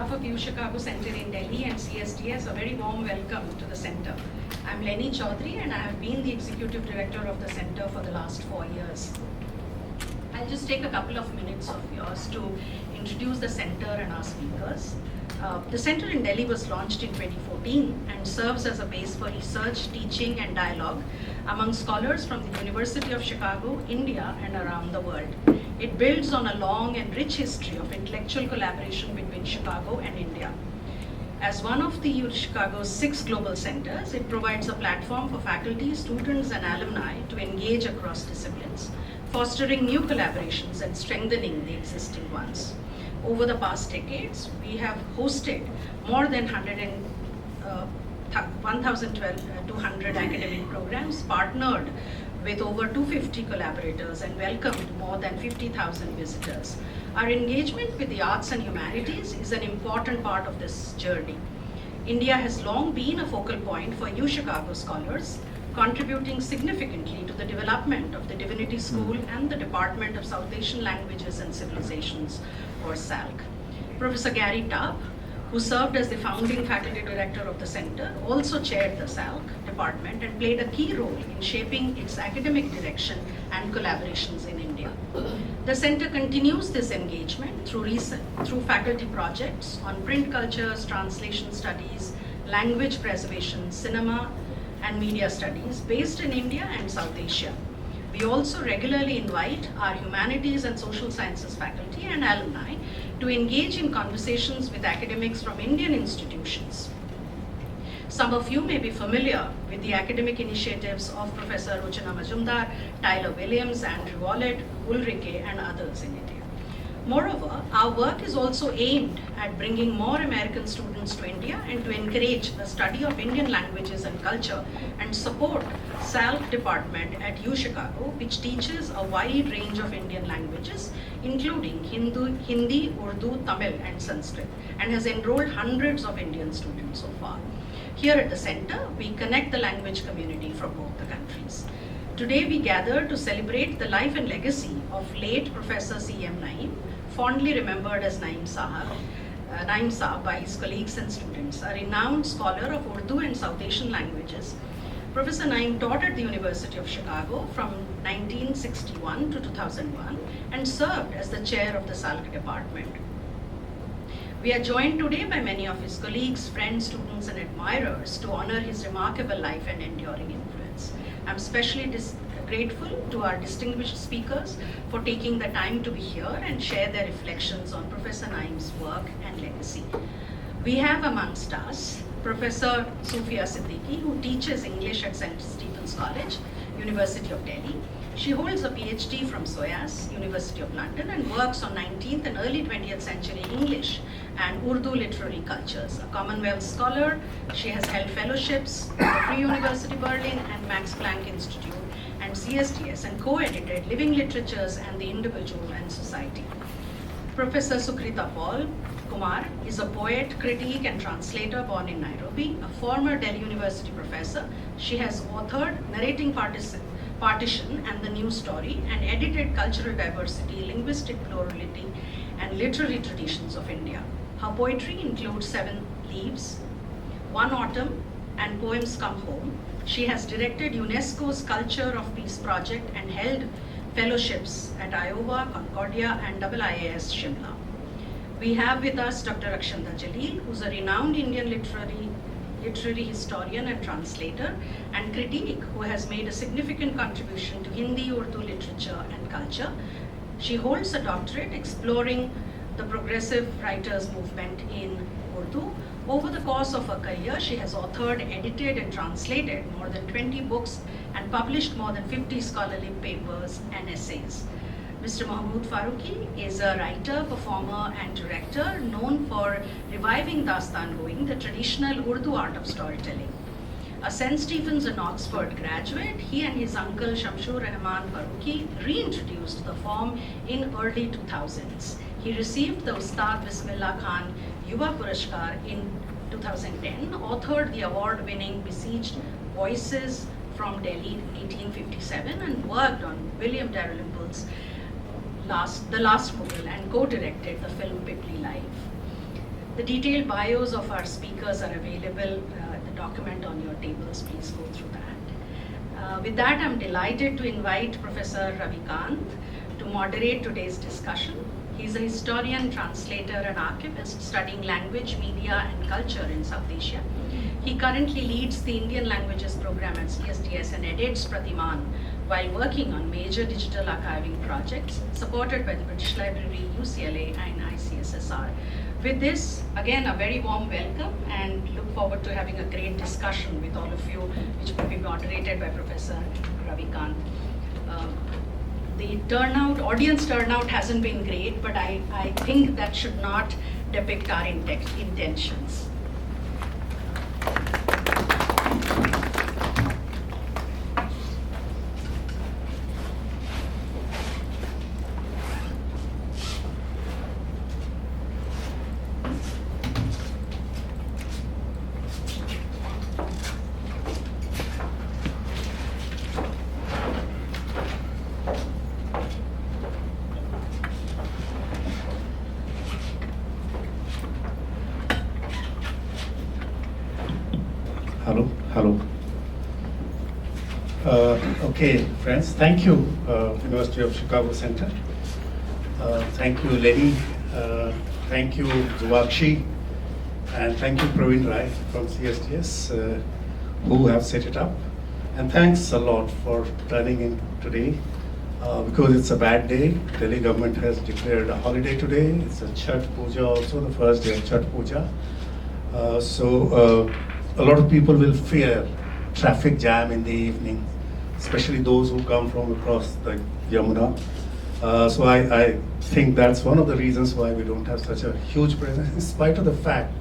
behalf of UChicago Center in Delhi and CSDS, a very warm welcome to the center. I'm Leni Chaudhuri and I have been the Executive Director of the center for the last 4 years. I'll just take a couple of minutes of yours to introduce the center and our speakers. The center in Delhi was launched in 2014 and serves as a base for research, teaching and dialogue among scholars from the University of Chicago, India and around the world. It builds on a long and rich history of intellectual collaboration between Chicago and India. As one of the UChicago's 6 global centers, it provides a platform for faculty, students and alumni to engage across disciplines, fostering new collaborations and strengthening the existing ones. Over the past decades, we have hosted more than 1,200 academic programs, partnered with over 250 collaborators and welcomed more than 50,000 visitors. Our engagement with the arts and humanities is an important part of this journey. India has long been a focal point for UChicago scholars, contributing significantly to the development of the Divinity School and the Department of South Asian Languages and Civilizations, or SALC. Professor Gary Taub, who served as the founding faculty director of the center, also chaired the SALC department and played a key role in shaping its academic direction and collaborations in India. The center continues this engagement through faculty projects on print cultures, translation studies, language preservation, cinema, and media studies based in India and South Asia. We also regularly invite our humanities and social sciences faculty and alumni to engage in conversations with academics from Indian institutions. Some of you may be familiar with the academic initiatives of Professor Ruchana Majumdar, Tyler Williams, Andrew Wallet, Ulrike, and others in India. Moreover, our work is also aimed at bringing more American students to India and to encourage the study of Indian languages and culture and support SALC department at UChicago, which teaches a wide range of Indian languages, including Hindi, Urdu, Tamil, and Sanskrit, and has enrolled hundreds of Indian students so far. Here at the center, we connect the language community from both the countries. Today, we gather to celebrate the life and legacy of late Professor C.M. Naim, fondly remembered as Naim Saab by his colleagues and students, a renowned scholar of Urdu and South Asian languages. Professor Naim taught at the University of Chicago from 1961 to 2001 and served as the chair of the SALC department. We are joined today by many of his colleagues, friends, students, and admirers to honor his remarkable life and enduring influence. I'm especially grateful to our distinguished speakers for taking the time to be here and share their reflections on Professor Naim's work and legacy. We have amongst us Professor Soofia Siddiqui, who teaches English at St. Stephen's College, University of Delhi. She holds a PhD from SOAS, University of London, and works on 19th and early 20th century English and Urdu literary cultures. A Commonwealth scholar, she has held fellowships at Free University Berlin and Max Planck Institute and CSDS, and co-edited Living Literatures and the Individual and Society. Professor Sukrita Paul Kumar is a poet, critic, and translator born in Nairobi, a former Delhi University professor. She has authored Narrating Partition and the New Story and edited Cultural Diversity, Linguistic Plurality, and Literary Traditions of India. Her poetry includes 7 Leaves, One Autumn, and Poems Come Home. She has directed UNESCO's Culture of Peace project and held fellowships at Iowa, Concordia, and IIAS Shimla. We have with us Dr. Rakhshanda Jalil, who's a renowned Indian literary historian and translator and critic who has made a significant contribution to Hindi, Urdu literature and culture. She holds a doctorate exploring the progressive writers movement in Urdu. Over the course of her career, she has authored, edited and translated more than 20 books and published more than 50 scholarly papers and essays. Mr. Mahmood Farooqui is a writer, performer, and director known for reviving Dastan Going, the traditional Urdu art of storytelling. A St. Stephen's and Oxford graduate, he and his uncle Shamshur Rahman Farooqui reintroduced the form in early 2000s. He received the Ustad Bismillah Khan Yuva Purashkar in 2010, authored the award-winning Besieged Voices from Delhi 1857, and worked on William Dalrymple's The Last Mughal and co-directed the film Pipli Live. The detailed bios of our speakers are available, the document on your tables, please go through that. With that, I'm delighted to invite Professor Ravi Kant to moderate today's discussion. He's a historian, translator, and archivist studying language, media, and culture in South Asia. He currently leads the Indian Languages program at CSDS and edits Pratiman while working on major digital archiving projects supported by the British Library, UCLA, and ICSSR. With this, again, a very warm welcome and look forward to having a great discussion with all of you, which will be moderated by Professor Ravi Kant. The audience turnout hasn't been great, but I think that should not depict our intentions. Hello. Okay, friends, thank you, University of Chicago Center. Thank you, Leni. Thank you, Zuakshi. And thank you, Praveen Rai from CSDS, who have set it up. And thanks a lot for turning in today. Because it's a bad day, Delhi government has declared a holiday today. It's a Chhath Puja also, the first day of Chhath Puja. A lot of people will fear traffic jam in the evening, especially those who come from across the Yamuna. So I think that's one of the reasons why we don't have such a huge presence, in spite of the fact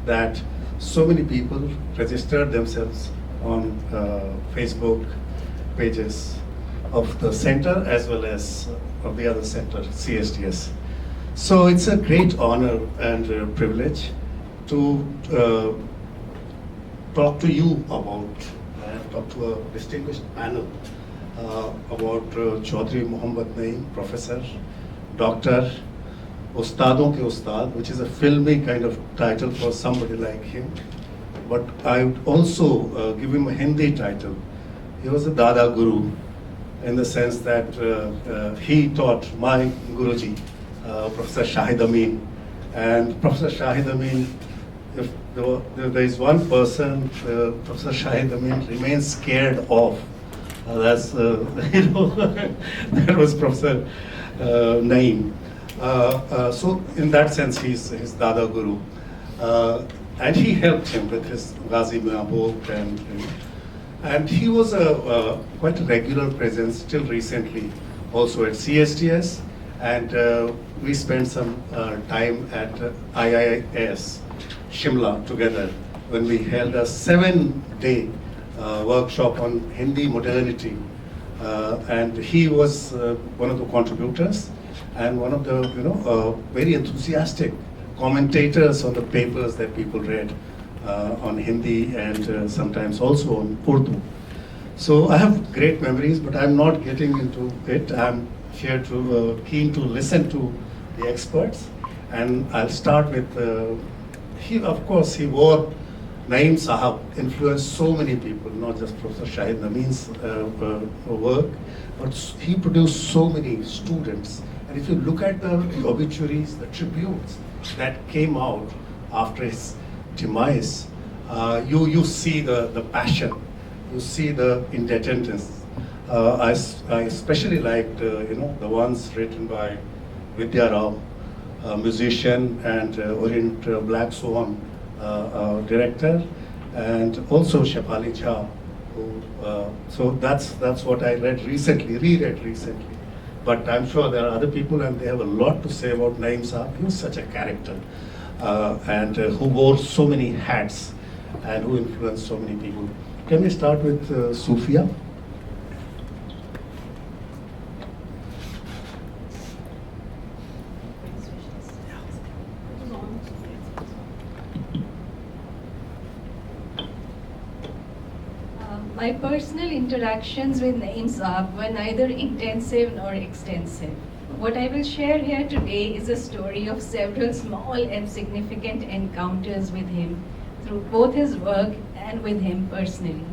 that so many people registered themselves on Facebook pages of the center as well as of the other center, CSDS. So it's a great honor and privilege to talk to you about, talk to a distinguished panel about Chaudhuri Mohammad Naim, Professor, Doctor, Ustadon ke Ustad, which is a filmy kind of title for somebody like him. But I would also give him a Hindi title. He was a Dada Guru in the sense that he taught my Guruji, Professor Shahid Amin. And Professor Shahid Amin, if there is one person Professor Shahid Amin remains scared of, that's that was Professor Naim. So in that sense, he's his Dada Guru, and he helped him with his Ghazi Mahbub, and he was a quite a regular presence till recently, also at CSDS, and we spent some time at IIS. Shimla together when we held a 7-day workshop on Hindi modernity, and he was one of the contributors and one of the very enthusiastic commentators on the papers that people read on Hindi and sometimes also on Urdu. So I have great memories, but I'm not getting into it. I'm here to keen to listen to the experts, and I'll start with. Of course, he wore Naim Sahab, influenced so many people, not just Professor Shahid Namin's work, but he produced so many students. And if you look at the obituaries, the tributes that came out after his demise, you see the passion, you see the indebtedness. I especially liked the ones written by Vidya Rao, a musician and Orient Black Swan director, and also Shefali Jha. So that's what I reread recently. But I'm sure there are other people, and they have a lot to say about Naim Saab. He was such a character, and who wore so many hats, and who influenced so many people. Can we start with Soofia? My personal interactions with Naim Saab were neither intensive nor extensive. What I will share here today is a story of several small and significant encounters with him through both his work and with him personally.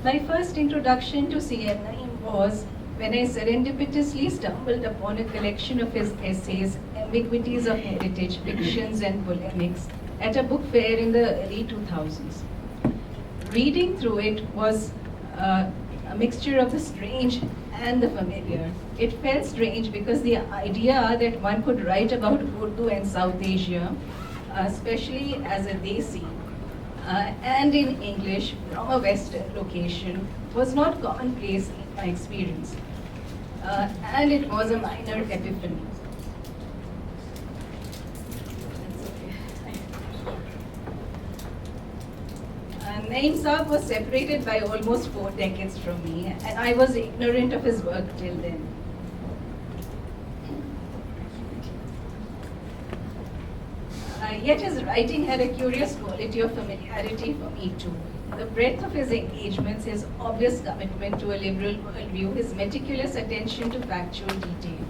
My first introduction to CM Naim was when I serendipitously stumbled upon a collection of his essays, Ambiguities of Heritage, Fictions and Polemics, at a book fair in the early 2000s. Reading through it was a mixture of the strange and the familiar. It felt strange because the idea that one could write about Urdu and South Asia, especially as a Desi, and in English from a Western location, was not commonplace in my experience. And it was a minor epiphany. Naim Saab was separated by almost 4 decades from me, and I was ignorant of his work till then. Yet his writing had a curious quality of familiarity for me too. The breadth of his engagements, his obvious commitment to a liberal worldview, his meticulous attention to factual detail,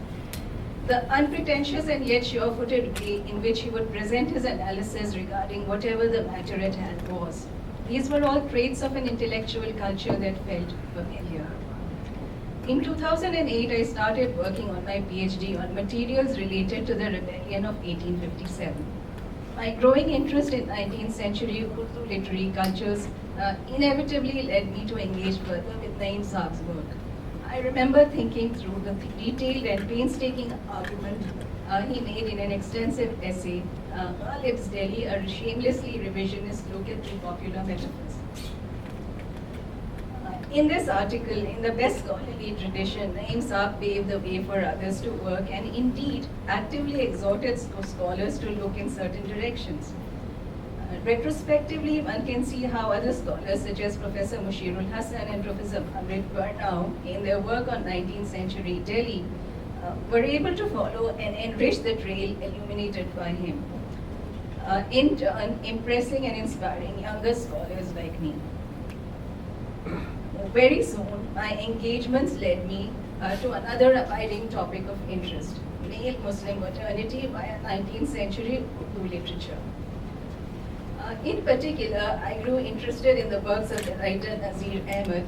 the unpretentious and yet sure-footed way in which he would present his analysis regarding whatever the matter at hand was. These were all traits of an intellectual culture that felt familiar. In 2008, I started working on my PhD on materials related to the rebellion of 1857. My growing interest in 19th century Urdu literary cultures inevitably led me to engage further with Naim Saab's work. I remember thinking through the detailed and painstaking argument he made in an extensive essay, Ghalib's Delhi, a shamelessly revisionist look at the popular metaphors. In this article, in the best scholarly tradition, Naim Saab paved the way for others to work and indeed actively exhorted scholars to look in certain directions. Retrospectively, one can see how other scholars such as Professor Mushirul Hassan and Professor Amrit Barnau, in their work on 19th century Delhi, were able to follow and enrich the trail illuminated by him, in turn impressing and inspiring younger scholars like me. Very soon, my engagements led me to another abiding topic of interest, male Muslim modernity via 19th century Urdu literature. In particular, I grew interested in the works of the writer Nazir Ahmed,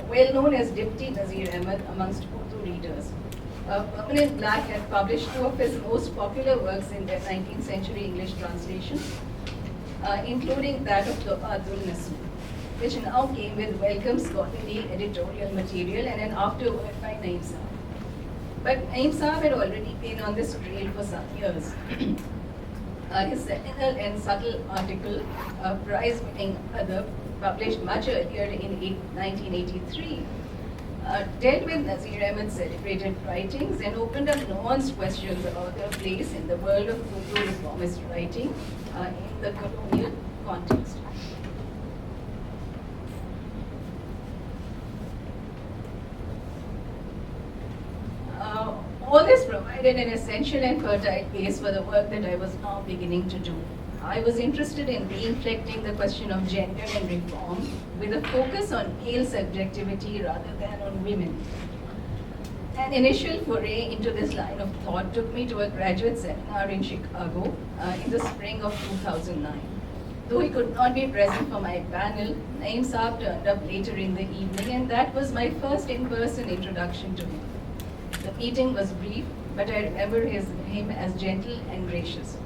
well known as Dipti Nazir Ahmed amongst Urdu readers. Permanent Black had published 2 of his most popular works in their 19th century English translation, including that of Tawabul Nasu, which now came with welcome scholarly editorial material and an afterword by Naim Saab. But Naim Saab had already been on this trail for some years. His seminal and subtle article, prize-winning Adab, published much earlier in 1983, dealt with Nazir Ahmed's celebrated writings and opened up nuanced questions about their place in the world of Urdu reformist writing in the colonial context. All this provided an essential and fertile base for the work that I was now beginning to do. I was interested in reflecting the question of gender and reform with a focus on male subjectivity rather than on women. An initial foray into this line of thought took me to a graduate seminar in Chicago in the spring of 2009. Though he could not be present for my panel, Naim Saab turned up later in the evening, and that was my first in-person introduction to him. The meeting was brief, but I remember him as gentle and gracious.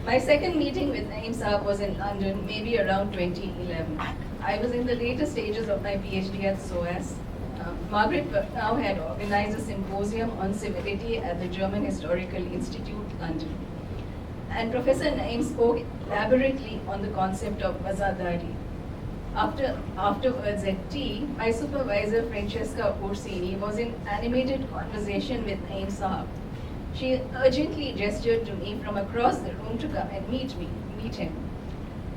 My second meeting with Naim Saab was in London, maybe around 2011. I was in the later stages of my PhD at SOAS. Margaret Bernau had organized a symposium on civility at the German Historical Institute, London. And Professor Naim spoke elaborately on the concept of wazadari. Afterwards at tea, my supervisor Francesca Orsini was in animated conversation with Naim Saab. She urgently gestured to me from across the room to come and meet him.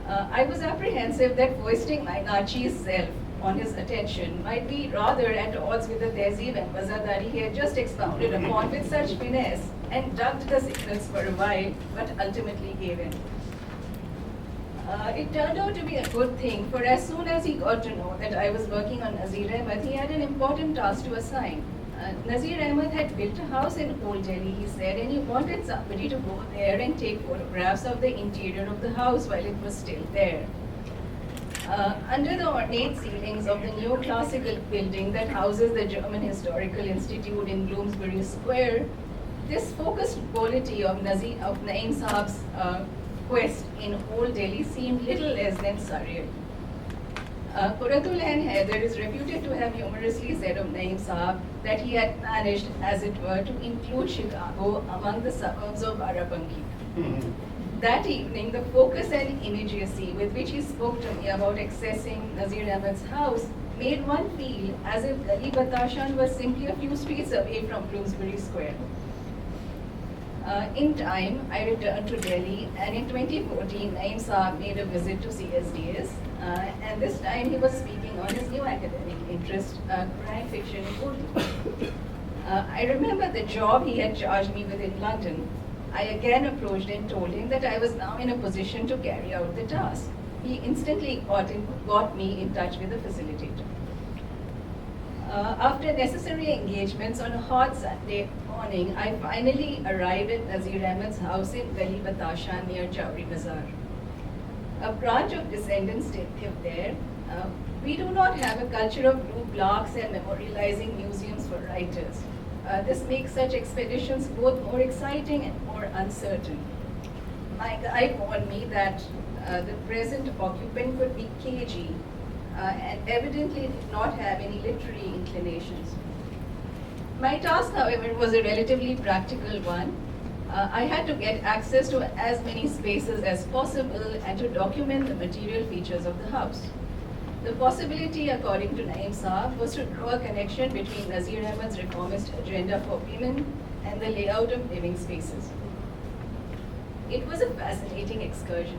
I was apprehensive that foisting my Nachi self on his attention might be rather at odds with the tehzeeb and wazadari he had just expounded upon with such finesse and ducked the signals for a while, but ultimately gave in. It turned out to be a good thing, for as soon as he got to know that I was working on Nazir Ahmed, he had an important task to assign. Nazir Ahmed had built a house in Old Delhi, he said, and he wanted somebody to go there and take photographs of the interior of the house while it was still there. Under the ornate ceilings of the neoclassical building that houses the German Historical Institute in Bloomsbury Square, this focused quality of Naim Saab's quest in Old Delhi seemed little less than surreal. Quratul Ain Haider is reputed to have humorously said of Naim Saab that he had managed, as it were, to include Chicago among the suburbs of Barabanki. That evening, the focus and immediacy with which he spoke to me about accessing Nazir Ahmed's house made one feel as if Gali Batashan was simply a few streets away from Bloomsbury Square. In time, I returned to Delhi, and in 2014, Naim Saab made a visit to CSDS, and this time he was speaking on his new academic interest, crime fiction in Urdu. I remember the job he had charged me with in London. I again approached and told him that I was now in a position to carry out the task. He instantly got me in touch with the facilitator. After necessary engagements on a hot Sunday morning, I finally arrived at Nazir Ahmed's house in Gali Batashan near Chowri Bazaar. A branch of descendants still live there. We do not have a culture of blue blocks and memorializing museums for writers. This makes such expeditions both more exciting and more uncertain. My guide warned me that the present occupant could be cagey and evidently did not have any literary inclinations. My task, however, was a relatively practical one. I had to get access to as many spaces as possible and to document the material features of the house. The possibility, according to Naim Saab, was to draw a connection between Nazir Ahmed's reformist agenda for women and the layout of living spaces. It was a fascinating excursion.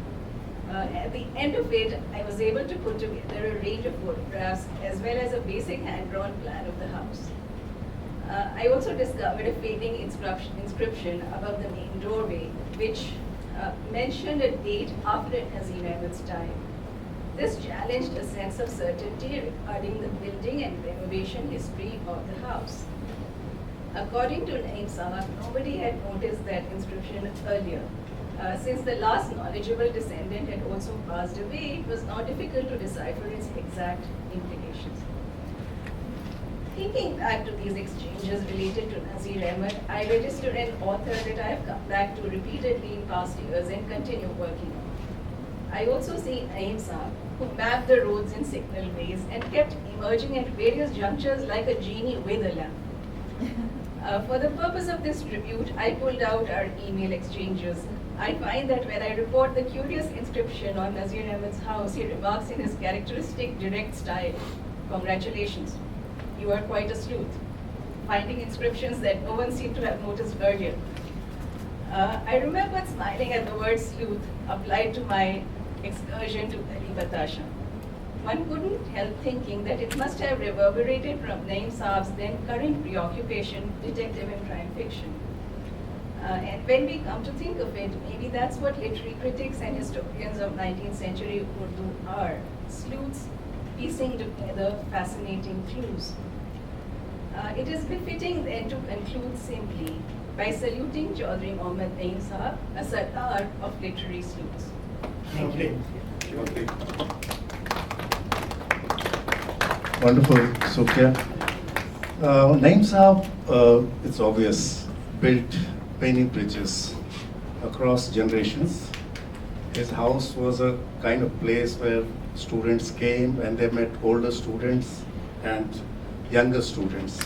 At the end of it, I was able to put together a range of photographs as well as a basic hand-drawn plan of the house. I also discovered a fading inscription above the main doorway, which mentioned a date after Nazir Ahmed's time. This challenged a sense of certainty regarding the building and renovation history of the house. According to Naim Saab, nobody had noticed that inscription earlier. Since the last knowledgeable descendant had also passed away, it was now difficult to decipher its exact implications. Thinking back to these exchanges related to Nazir Ahmed, I registered an author that I have come back to repeatedly in past years and continue working on. I also see Naim Saab, who mapped the roads in signal ways and kept emerging at various junctures like a genie with a lamp. For the purpose of this tribute, I pulled out our email exchanges. I find that when I report the curious inscription on Nazir Ahmed's house, he remarks in his characteristic direct style, "Congratulations, you are quite a sleuth," finding inscriptions that no one seemed to have noticed earlier. I remembered smiling at the word sleuth applied to my excursion to Gali Batashan. One couldn't help thinking that it must have reverberated from Naim Saab's then current preoccupation, detective and crime fiction. And when we come to think of it, maybe that's what literary critics and historians of 19th century Urdu are, sleuths piecing together fascinating clues. It is befitting then to conclude simply by saluting Chaudhry Mohammad Naim Saab, a Sardar of literary sleuths. Thank you. Okay. Wonderful, Soofia. Naim Saab, it's obvious, built many bridges across generations. His house was a kind of place where students came and they met older students and younger students.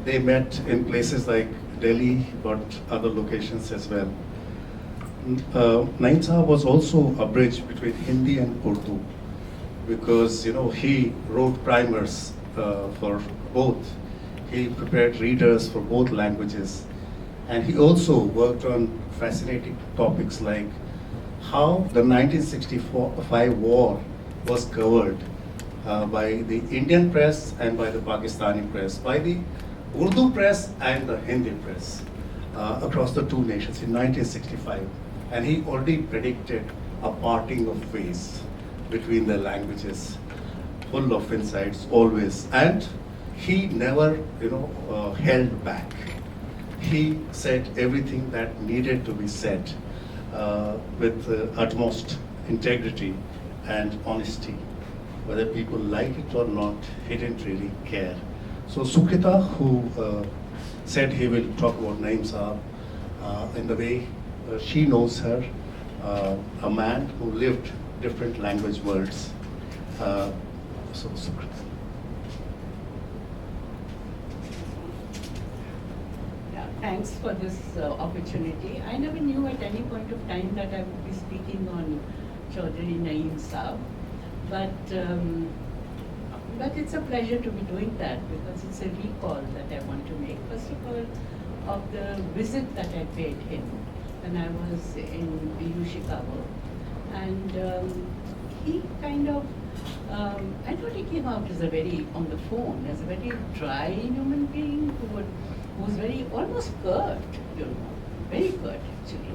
They met in places like Delhi, but other locations as well. Naim Saab was also a bridge between Hindi and Urdu because he wrote primers for both. He prepared readers for both languages, and he also worked on fascinating topics like how the 1965 war was covered by the Indian press and by the Pakistani press, by the Urdu press and the Hindi press across the two nations in 1965. And he already predicted a parting of ways between the languages, full of insights always. And he never, held back. He said everything that needed to be said with utmost integrity and honesty. Whether people like it or not, he didn't really care. So Sukrita, who said he will talk about Naim Saab in the way she knows her, a man who lived different language worlds. So Sukrita. Thanks for this opportunity. I never knew at any point of time that I would be speaking on Chaudhuri Naim Saab, but it's a pleasure to be doing that because it's a recall that I want to make. First of all, of the visit that I paid him when I was in UChicago, and he kind of, I thought he came out as a very, on the phone, as a very dry human being who was very, almost curt, very curt actually.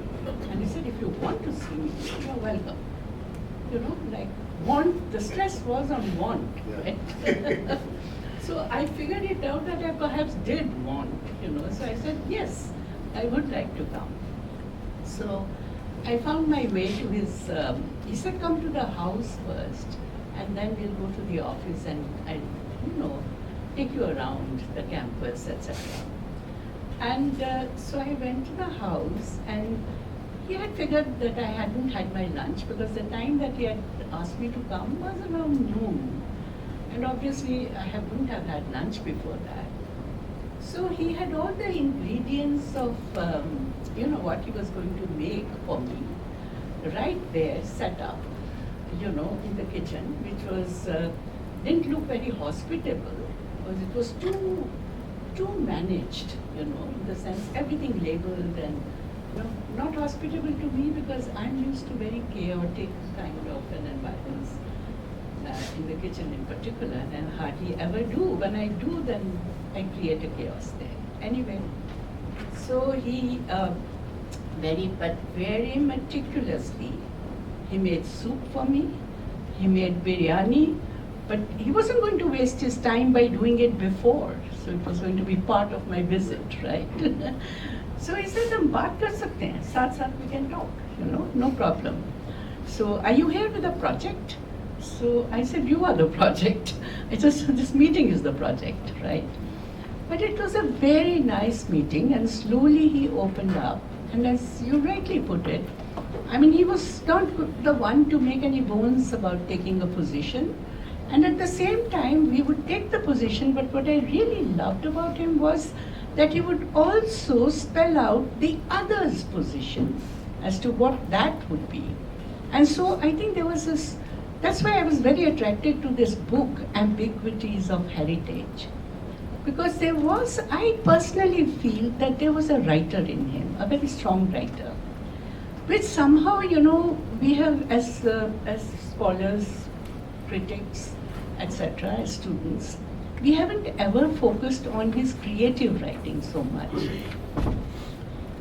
And he said, if you want to see me, you're welcome. Like want, the stress was on want, right? So I figured it out that I perhaps did want, so I said, yes, I would like to come. So I found my way to his, he said, come to the house first, and then we'll go to the office and I'll, take you around the campus, etc. And so I went to the house, and he had figured that I hadn't had my lunch because the time that he had asked me to come was around noon. And obviously I wouldn't have had lunch before that. So he had all the ingredients of, what he was going to make for me right there set up, in the kitchen, which was, didn't look very hospitable because it was too managed, in the sense everything labeled and not hospitable to me because I'm used to very chaotic kind of an environment in the kitchen in particular, and hardly ever do. When I do, then I create a chaos there. Anyway, so he very meticulously, he made soup for me, he made biryani, but he wasn't going to waste his time by doing it before. So it was going to be part of my visit, right? So he said, "Hum baat kar sakte hain, saath we can talk, no problem." So, are you here with a project? So I said, you are the project. This meeting is the project, right? But it was a very nice meeting, and slowly he opened up. And as you rightly put it, I mean, he was not the one to make any bones about taking a position. And at the same time, we would take the position, but what I really loved about him was that he would also spell out the other's position as to what that would be. And so I think there was this, that's why I was very attracted to this book, Ambiguities of Heritage. Because there was, I personally feel that there was a writer in him, a very strong writer, which somehow, we have as scholars, critics, etc., as students, we haven't ever focused on his creative writing so much.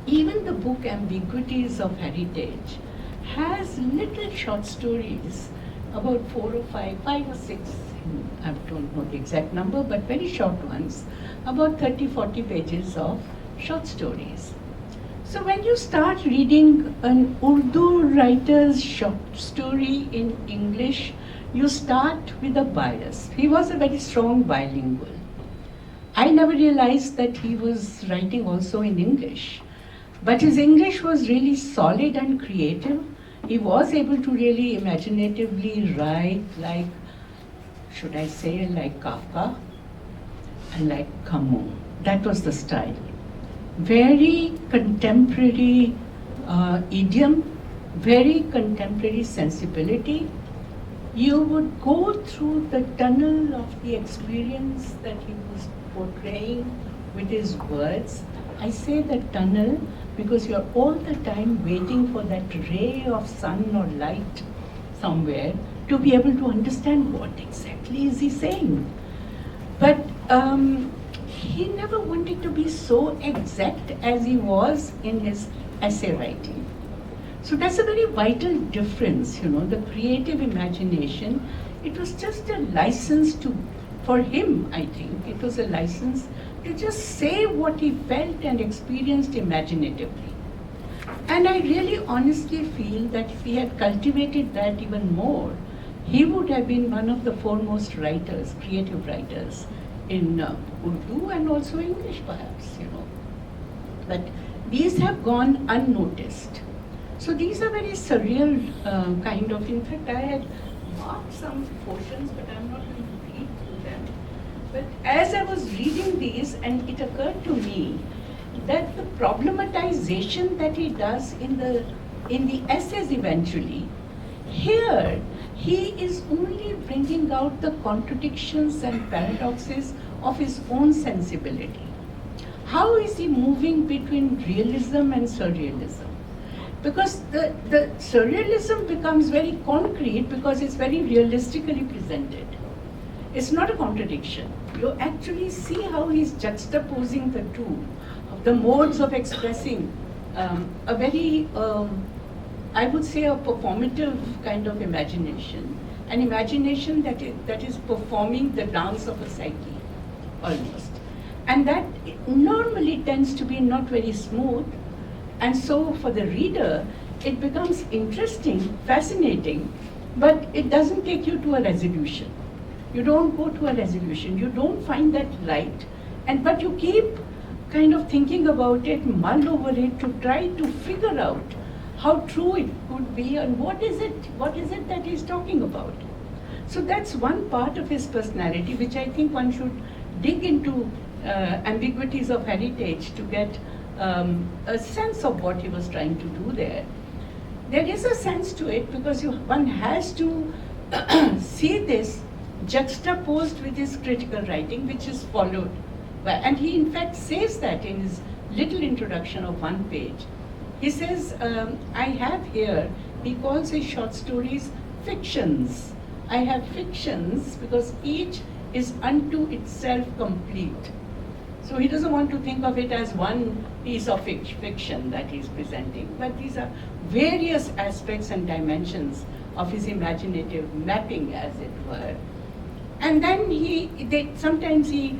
Even the book Ambiguities of Heritage has little short stories, about 4 or 5 or 6, I don't know the exact number, but very short ones, about 30, 40 pages of short stories. So when you start reading an Urdu writer's short story in English, you start with a bias. He was a very strong bilingual. I never realized that he was writing also in English. But his English was really solid and creative. He was able to really imaginatively write like, should I say, like Kafka and like Camus. That was the style. Very contemporary idiom, very contemporary sensibility. You would go through the tunnel of the experience that he was portraying with his words. I say the tunnel because you're all the time waiting for that ray of sun or light somewhere to be able to understand what exactly is he saying. But he never wanted to be so exact as he was in his essay writing. So that's a very vital difference, the creative imagination. It was just a license for him, I think, it was a license to just say what he felt and experienced imaginatively. And I really honestly feel that if he had cultivated that even more, he would have been one of the foremost writers, creative writers in Urdu and also English perhaps, you know. But these have gone unnoticed. So these are very surreal kind of, in fact I had marked some portions but I'm not going to read through them. But as I was reading these, and it occurred to me that the problematization that he does in the essays eventually, here he is only bringing out the contradictions and paradoxes of his own sensibility. How is he moving between realism and surrealism? Because the surrealism becomes very concrete because it's very realistically presented. It's not a contradiction. You actually see how he's juxtaposing the two, the modes of expressing a very, I would say, a performative kind of imagination, an imagination that is performing the dance of a psyche, almost. And that normally tends to be not very smooth, and so for the reader, it becomes interesting, fascinating, but it doesn't take you to a resolution. You don't go to a resolution, you don't find that right, but you keep kind of thinking about it, mull over it to try to figure out how true it could be and what is it that he's talking about. So that's one part of his personality which I think one should dig into ambiguities of heritage to get a sense of what he was trying to do there. There is a sense to it because one has to see this juxtaposed with his critical writing, which is followed by, and he in fact says that in his little introduction of one page. He says, I have here, he calls his short stories fictions. I have fictions because each is unto itself complete. So he doesn't want to think of it as one piece of fiction that he's presenting, but these are various aspects and dimensions of his imaginative mapping, as it were. And then sometimes he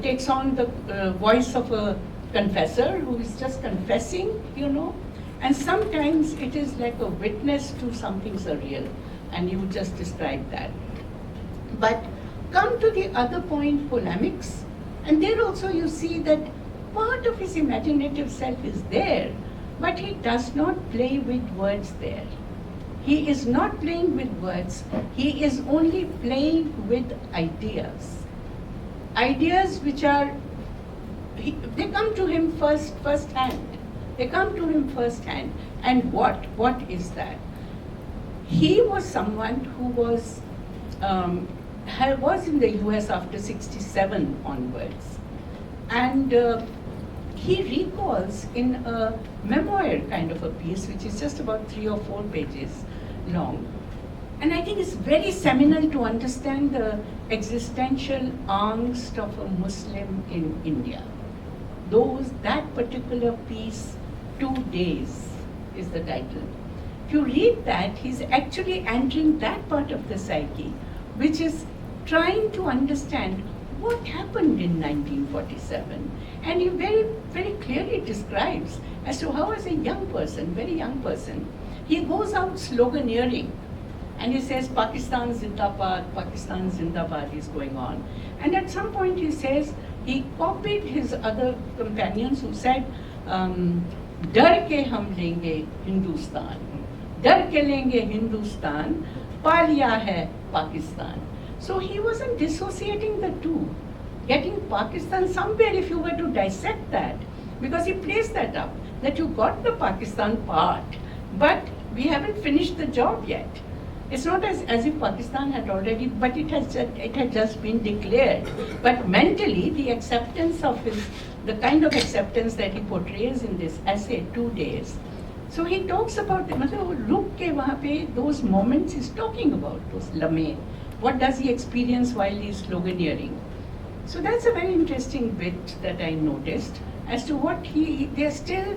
takes on the voice of a confessor who is just confessing, you know, and sometimes it is like a witness to something surreal, and you just describe that. But come to the other point, polemics, and there also you see that part of his imaginative self is there, but he does not play with words there. He is not playing with words, he is only playing with ideas. Ideas which are, they come to him first hand. They come to him first hand. And what is that? He was someone who was in the US after 67 onwards. And he recalls in a memoir kind of a piece, which is just about 3 or 4 pages long. And I think it's very seminal to understand the existential angst of a Muslim in India. That particular piece, 2 Days, is the title. If you read that, he's actually entering that part of the psyche, which is trying to understand what happened in 1947. And he very, very clearly describes as to how, as a young person, very young person, he goes out sloganeering. And he says, Pakistan Zindabad is going on. And at some point he says, he copied his other companions who said, Dar ke hum lenge Hindustan. Dar ke lenge Hindustan, pa liya hai Pakistan. So he wasn't dissociating the two. Getting Pakistan somewhere, if you were to dissect that, because he plays that up, that you got the Pakistan part, but we haven't finished the job yet. It's not as if Pakistan had already, but it had just been declared. But mentally, the acceptance of the kind of acceptance that he portrays in this essay, 2 Days. So he talks about, look ke wahan pe, those moments he's talking about, those lameh. What does he experience while he's sloganeering? So that's a very interesting bit that I noticed as to what they're still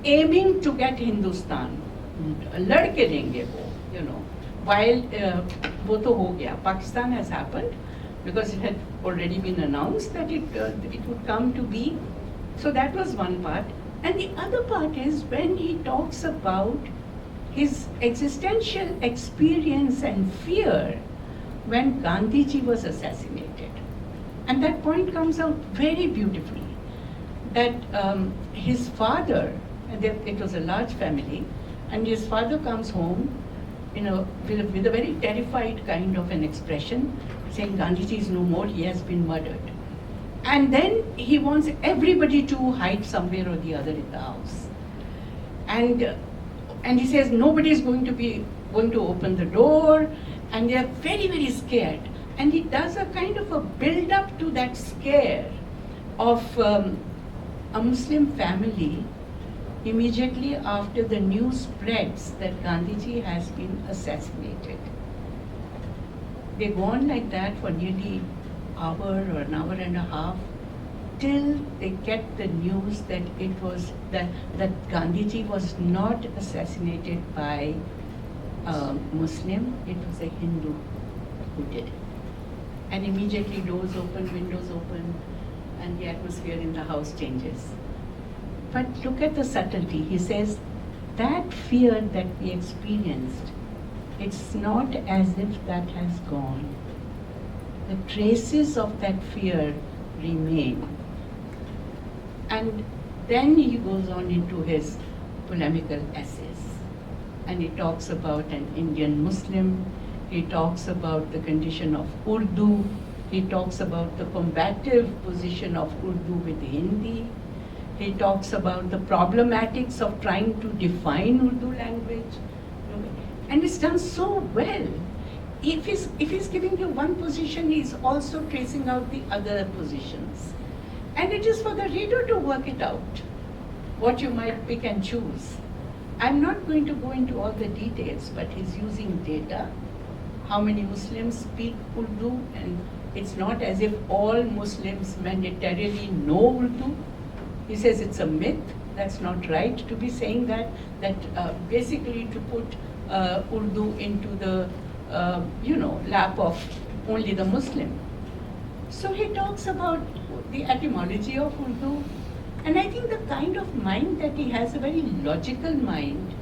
aiming to get Hindustan. Lad ke lenge wo, you know. While wo to ho gaya, Pakistan has happened, because it had already been announced that it would come to be. So that was one part. And the other part is when he talks about his existential experience and fear when Gandhiji was assassinated. And that point comes out very beautifully, that his father, and it was a large family, and his father comes home with a very terrified kind of an expression, saying Gandhiji is no more, he has been murdered. And then he wants everybody to hide somewhere or the other in the house. And he says nobody is going to open the door, and they are very, very scared. And he does a kind of a build up to that scare of a Muslim family immediately after the news spreads that Gandhiji has been assassinated. They go on like that for nearly hour or an hour and a half till they get the news that it was that Gandhiji was not assassinated by a Muslim, it was a Hindu who did it. And immediately doors open, windows open, and the atmosphere in the house changes. But look at the subtlety. He says, that fear that we experienced, it's not as if that has gone. The traces of that fear remain. And then he goes on into his polemical essays. And he talks about an Indian Muslim, he talks about the condition of Urdu, he talks about the combative position of Urdu with Hindi, he talks about the problematics of trying to define Urdu language. And it's done so well. If he's giving you one position, he's also tracing out the other positions. And it is for the reader to work it out, what you might pick and choose. I'm not going to go into all the details, but he's using data, how many Muslims speak Urdu, and it's not as if all Muslims mandatorily know Urdu. He says it's a myth, that's not right to be saying that basically to put Urdu into the lap of only the Muslim. So he talks about the etymology of Urdu, and I think the kind of mind that he has, a very logical mind.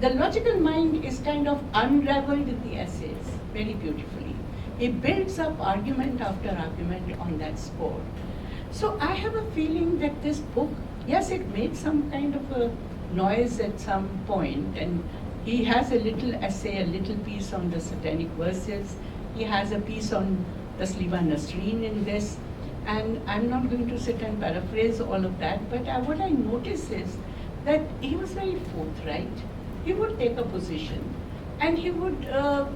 The logical mind is kind of unraveled in the essays very beautifully. He builds up argument after argument on that score. So I have a feeling that this book, yes, it made some kind of a noise at some point, and he has a little essay, a little piece on the satanic verses. He has a piece on Taslima Nasreen in this. And I'm not going to sit and paraphrase all of that, but what I notice is that he was very forthright. He would take a position, and he would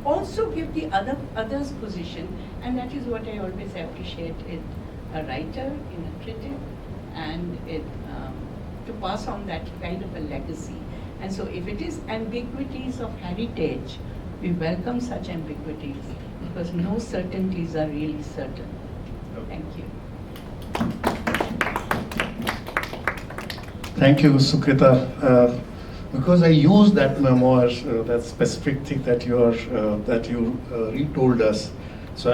also give the other's position, and that is what I always appreciate in a writer, in a critic, and to pass on that kind of a legacy. And so if it is ambiguities of heritage, we welcome such ambiguities, because no certainties are really certain. Thank you. Thank you, Sukrita. Because I used that memoir, that specific thing that you retold us, so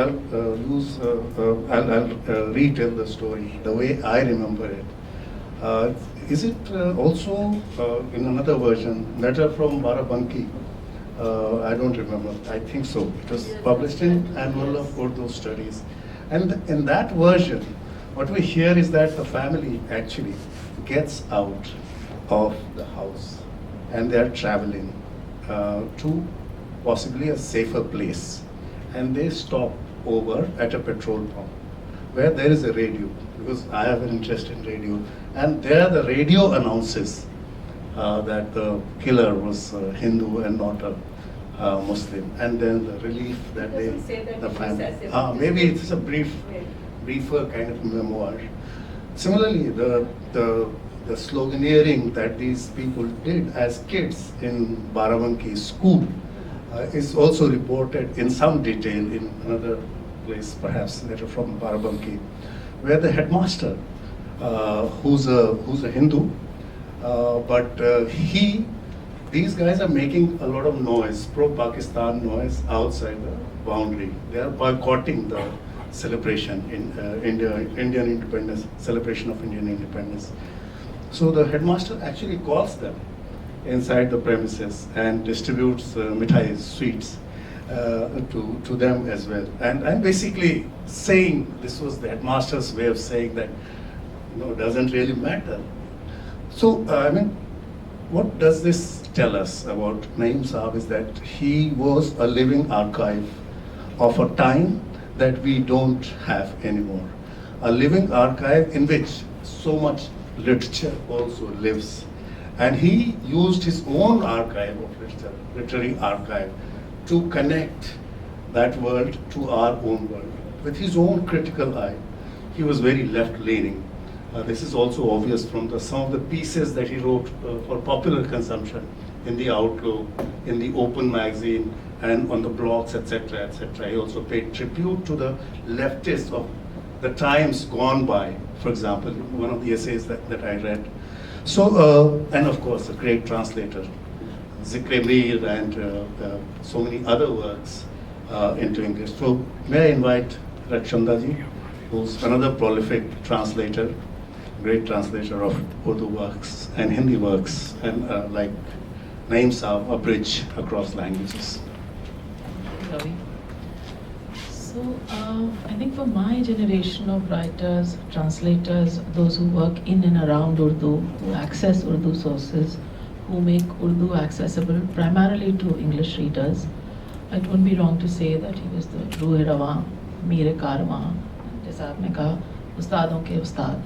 I'll retell the story the way I remember it. Is it also in another version, letter from Barabanki? I don't remember. I think so. It was published in Annual of Urdu Studies, and in that version, what we hear is that the family actually gets out of the house and they are traveling to possibly a safer place, and they stop over at a petrol pump where there is a radio, because I have an interest in radio, and there the radio announces that the killer was Hindu and not a Muslim, and then the relief that the family, maybe it's a briefer kind of memoir. Similarly, the sloganeering that these people did as kids in Barabanki school is also reported in some detail in another place, perhaps letter from Barabanki, where the headmaster, who's a Hindu, but these guys are making a lot of noise, pro-Pakistan noise outside the boundary. They are boycotting celebration in Indian independence, celebration of Indian independence. So the headmaster actually calls them inside the premises and distributes mithais, sweets, to them as well. And I'm basically saying, this was the headmaster's way of saying that, it doesn't really matter. So, I mean, what does this tell us about Naim Saab is that he was a living archive of a time that we don't have anymore. A living archive in which so much literature also lives. And he used his own archive of literature, literary archive, to connect that world to our own world. With his own critical eye, he was very left-leaning. This is also obvious from some of the pieces that he wrote for popular consumption in the Outlook, in the Open magazine, and on the blogs, etc., etc. He also paid tribute to the leftists of the times gone by. For example, one of the essays that I read. So, and of course, a great translator, Zikre Mir and so many other works into English. So, may I invite Rakhshanda Ji, who's another prolific translator, great translator of Urdu works and Hindi works, and like Naim Saab, a bridge across languages. Ravi. So, I think for my generation of writers, translators, those who work in and around Urdu, who access Urdu sources, who make Urdu accessible primarily to English readers, it wouldn't be wrong to say that he was the Ruhe Rawan, Mere Karwan, jaisa aapne kaha, Ustadon ke Ustad.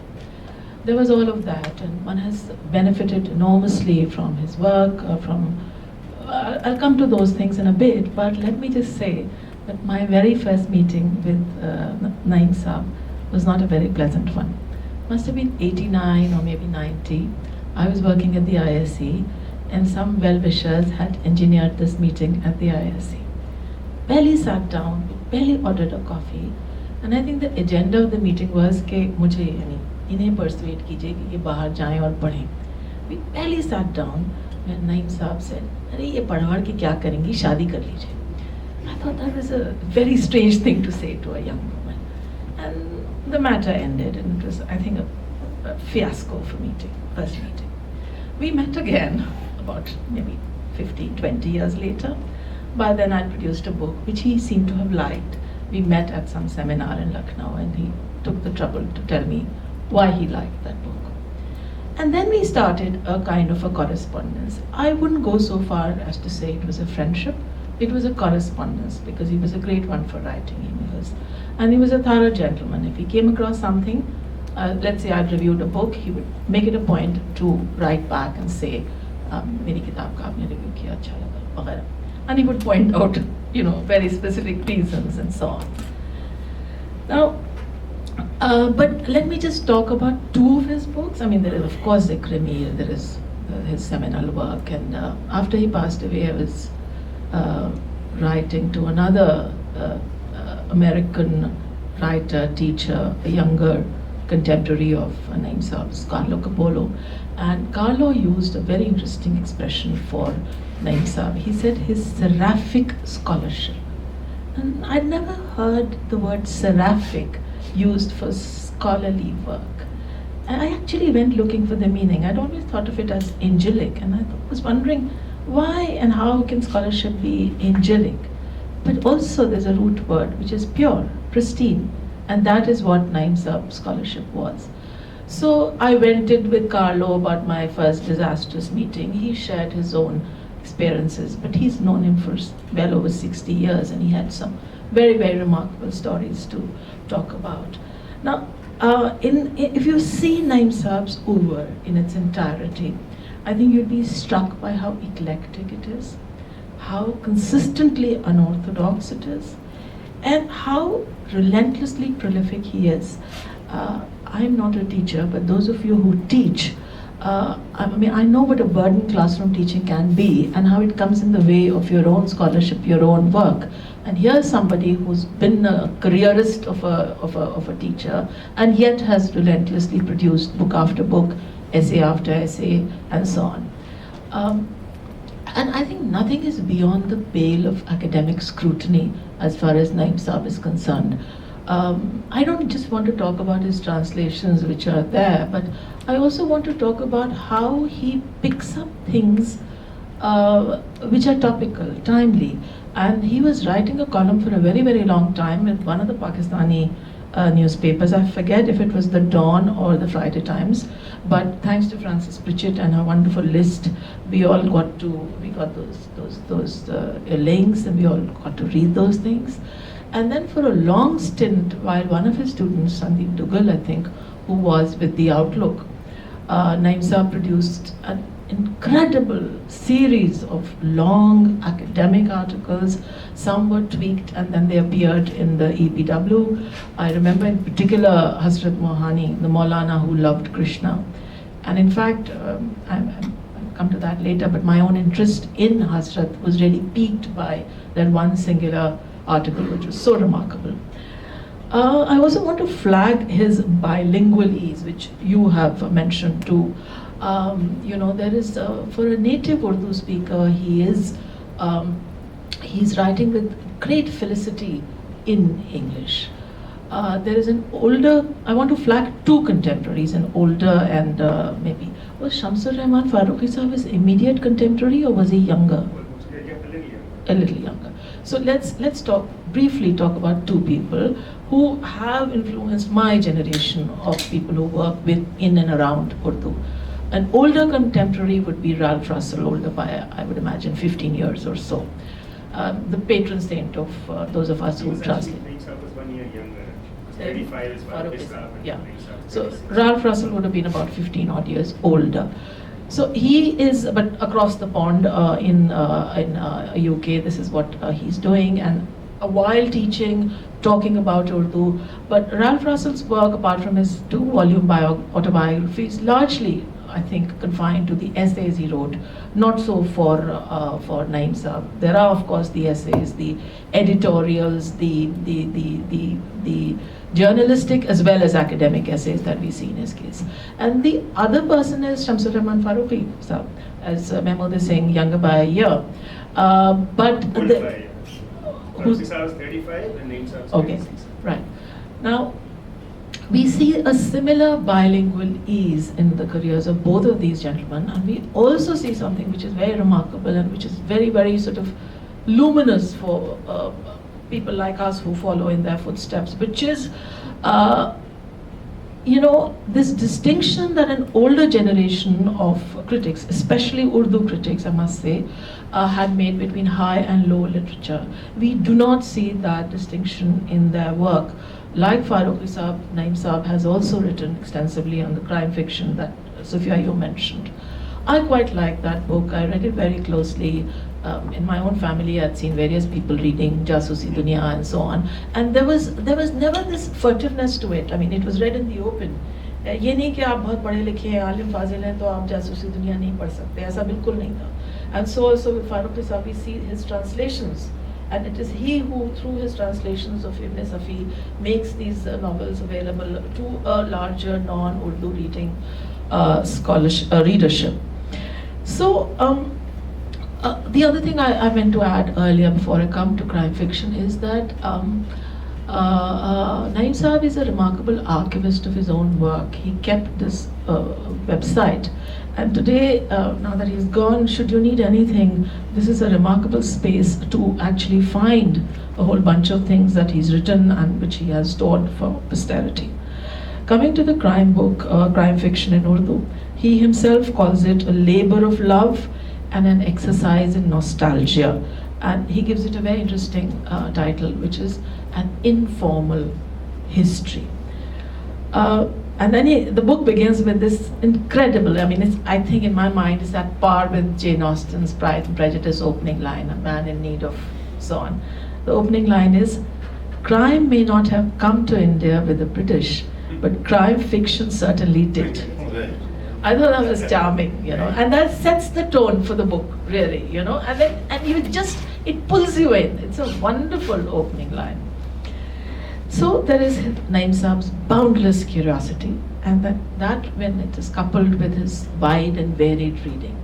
There was all of that, and one has benefited enormously from his work, I'll come to those things in a bit, but let me just say that my very first meeting with Naim Saab was not a very pleasant one. Must have been 89 or maybe 90. I was working at the ISE, and some well-wishers had engineered this meeting at the ISE. Barely sat down, barely ordered a coffee, and I think the agenda of the meeting was कि मुझे इन्हें persuade कीजिए कि ये बाहर जाएं और पढ़ें. We barely sat down when Naim Saab said, अरे ये पढ़ के क्या करेंगी, शादी कर लीजिए. I thought that was a very strange thing to say to a young woman. And the matter ended, and it was, I think, a fiasco for meeting, first meeting. We met again about maybe 15, 20 years later. By then I produced a book which he seemed to have liked. We met at some seminar in Lucknow, and he took the trouble to tell me why he liked that book. And then we started a kind of a correspondence. I wouldn't go so far as to say it was a friendship. It was a correspondence, because he was a great one for writing emails. And he was a thorough gentleman. If he came across something, let's say I'd reviewed a book, he would make it a point to write back and say, "Meri kitab ka aapne review kiya, acha laga," वगैरह. And he would point out, very specific reasons and so on. Now, but let me just talk about two of his books. I mean, there is, of course, Zikre Mir, there is his seminal work, and after he passed away, I was writing to another American writer, teacher, a younger contemporary of Naim Saab's, Carlo Capolo. And Carlo used a very interesting expression for Naim Saab. He said his seraphic scholarship. And I'd never heard the word seraphic used for scholarly work. And I actually went looking for the meaning. I'd always thought of it as angelic, and I was wondering why and how can scholarship be angelic? But also there's a root word which is pure, pristine, and that is what Naim Saab scholarship was. So I vented with Carlo about my first disastrous meeting. He shared his own experiences, but he's known him for well over 60 years, and he had some very, very remarkable stories to talk about. Now, if you see Naim Saab's oeuvre in its entirety, I think you'd be struck by how eclectic it is, how consistently unorthodox it is, and how relentlessly prolific he is. I'm not a teacher, but those of you who teach, I know what a burden classroom teaching can be and how it comes in the way of your own scholarship, your own work. And here's somebody who's been a careerist of a teacher and yet has relentlessly produced book after book, essay after essay, and so on. And I think nothing is beyond the pale of academic scrutiny as far as Naim Saab is concerned. I don't just want to talk about his translations which are there, but I also want to talk about how he picks up things which are topical, timely. And he was writing a column for a very, very long time with one of the Pakistani newspapers. I forget if it was the Dawn or the Friday Times, but thanks to Frances Pritchett and her wonderful list, we got those links, and we all got to read those things. And then for a long stint, while one of his students, Sandeep Dugal, I think, who was with the Outlook, Naim Saab produced an incredible series of long academic articles. Some were tweaked and then they appeared in the EPW. I remember in particular Hazrat Mohani, the Maulana who loved Krishna. And in fact, I'll come to that later, but my own interest in Hazrat was really piqued by that one singular article, which was so remarkable. I also want to flag his bilingual ease, which you have mentioned too. There is, for a native Urdu speaker, he's writing with great felicity in English. There is an older, I want to flag two contemporaries, an older and maybe, was Shamsur Rahman Farooqui sahab his immediate contemporary, or was he younger? A little younger. So let's briefly talk about two people who have influenced my generation of people who work in and around Urdu. An older contemporary would be Ralph Russell, older by, I would imagine, 15 years or so. The patron saint of those of us who translate. Naim Saab was 1 year younger. 35 is Farooqui Saab. Yeah. So Ralph Russell would have been about 15 odd years older. So he is, but across the pond in UK, this is what he's doing, and while teaching, talking about Urdu. But Ralph Russell's work, apart from his 2-volume autobiography, is largely, I think, confined to the essays he wrote, not so for Naim Saab. There are, of course, the essays, the editorials, the journalistic as well as academic essays that we see in his case. And the other person is Shamsur Rahman Farooqui Saab, as Mahmood is saying, younger by a year. Farooqui Saab is 35 and Naim Saab is 36. Okay, right. Now, we see a similar bilingual ease in the careers of both of these gentlemen, and we also see something which is very remarkable and which is very, very sort of luminous for people like us who follow in their footsteps, which is, this distinction that an older generation of critics, especially Urdu critics, I must say, had made between high and low literature. We do not see that distinction in their work. Like Farooqui Saab, Naim Saab has also written extensively on the crime fiction that Soofia, you mentioned. I quite like that book. I read it very closely. In my own family, I'd seen various people reading Jasusi Dunya and so on. And there was never this furtiveness to it. I mean, it was read in the open. ये नहीं कि आप बहुत पढ़े लिखे हैं, आलिम फाजिल हैं, तो आप जासूसी दुनिया नहीं पढ़ सकते. ऐसा बिल्कुल नहीं था. And so also with Farooqui Saab, we see his translations. And it is he who, through his translations of Ibn Safi, makes these novels available to a larger non-Urdu reading readership. So, the other thing I meant to add earlier before I come to crime fiction is that Naim Saab is a remarkable archivist of his own work. He kept this website. And today, now that he's gone, should you need anything, this is a remarkable space to actually find a whole bunch of things that he's written and which he has stored for posterity. Coming to the crime book, crime fiction in Urdu, he himself calls it a labor of love and an exercise in nostalgia. And he gives it a very interesting title, which is An Informal History. And then the book begins with this incredible, I think in my mind it's at par with Jane Austen's Pride and Prejudice opening line, a man in need of so on. The opening line is, crime may not have come to India with the British, but crime fiction certainly did. I thought that was charming, and that sets the tone for the book, really, and you just, it pulls you in. It's a wonderful opening line. So there is Naim Saab's boundless curiosity, and that when it is coupled with his wide and varied reading.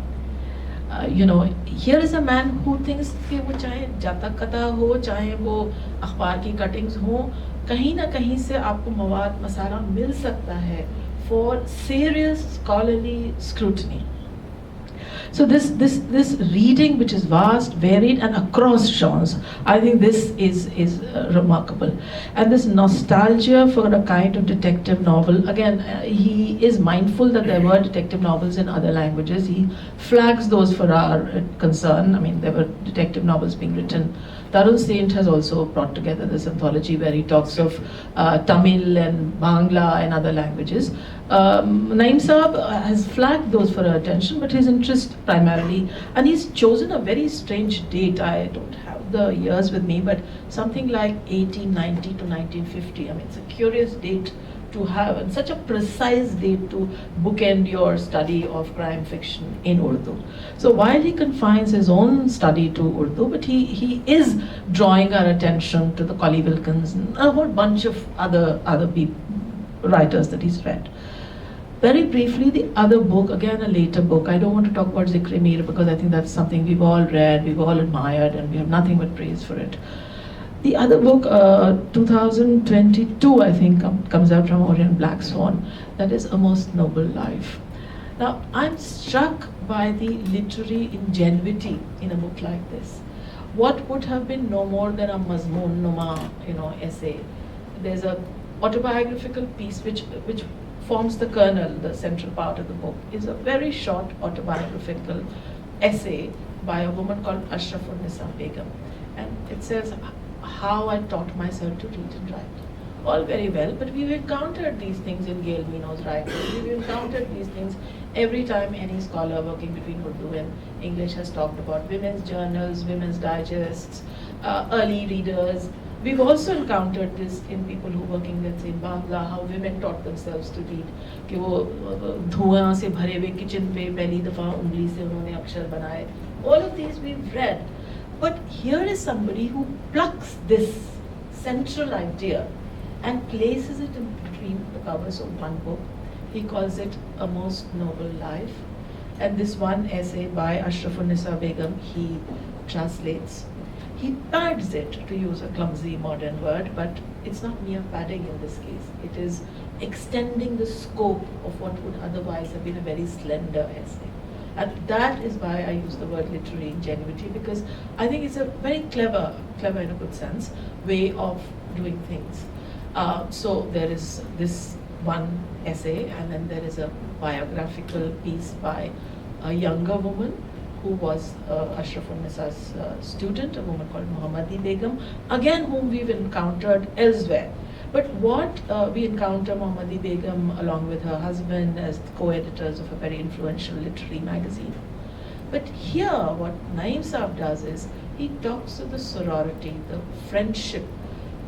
Here is a man who thinks कि वो चाहे जातक कथा हो, चाहे वो अखबार की cuttings हो, कहीं ना कहीं से आपको मवाद मसाला मिल सकता है for serious scholarly scrutiny. So this reading, which is vast, varied, and across genres, I think this is remarkable. And this nostalgia for a kind of detective novel. Again, he is mindful that there were detective novels in other languages. He flags those for our concern. I mean, there were detective novels being written. Tarun Saint has also brought together this anthology where he talks of Tamil and Bangla and other languages. Naim Saab has flagged those for our attention, but his interest primarily, and he's chosen a very strange date. I don't have the years with me, but something like 1890 to 1950. I mean, it's a curious date to have, and such a precise date to bookend your study of crime fiction in Urdu. So while he confines his own study to Urdu, but he is drawing our attention to the Collie Wilkins and a whole bunch of other writers that he's read. Very briefly, the other book, again a later book, I don't want to talk about Zikr-e Mir because I think that's something we've all read, we've all admired, and we have nothing but praise for it. The other book, 2022, I think, comes out from Orient Black Swan, that is A Most Noble Life. Now, I'm struck by the literary ingenuity in a book like this. What would have been no more than a mazmoon numa, essay? There's a autobiographical piece which forms the kernel, the central part of the book, is a very short autobiographical essay by a woman called Ashrafun Nisa Begum. And it says how I taught myself to read and write. All very well, but we've encountered these things in Gail Mino's writing. We've encountered these things every time any scholar working between Urdu and English has talked about women's journals, women's digests, early readers. We've also encountered this in people who are working, let's say, in Bangla, how women taught themselves to read. कि वो धुआं से भरे हुए kitchen पे पहली दफा उंगली से उन्होंने अक्षर बनाए. All of these we've read. But here is somebody who plucks this central idea and places it in between the covers of one book. He calls it A Most Noble Life. And this one essay by Ashrafun Nisa Begum, he translates. He pads it, to use a clumsy modern word, but it's not mere padding in this case. It is extending the scope of what would otherwise have been a very slender essay. And that is why I use the word literary ingenuity, because I think it's a very clever in a good sense, way of doing things. So there is this one essay, and then there is a biographical piece by a younger woman who was Ashrafun Nisa's student, a woman called Muhammadi Begum, again whom we've encountered elsewhere. But what we encounter Muhammadi Begum along with her husband as co-editors of a very influential literary magazine. But here what Naim Saab does is he talks of the sorority, the friendship,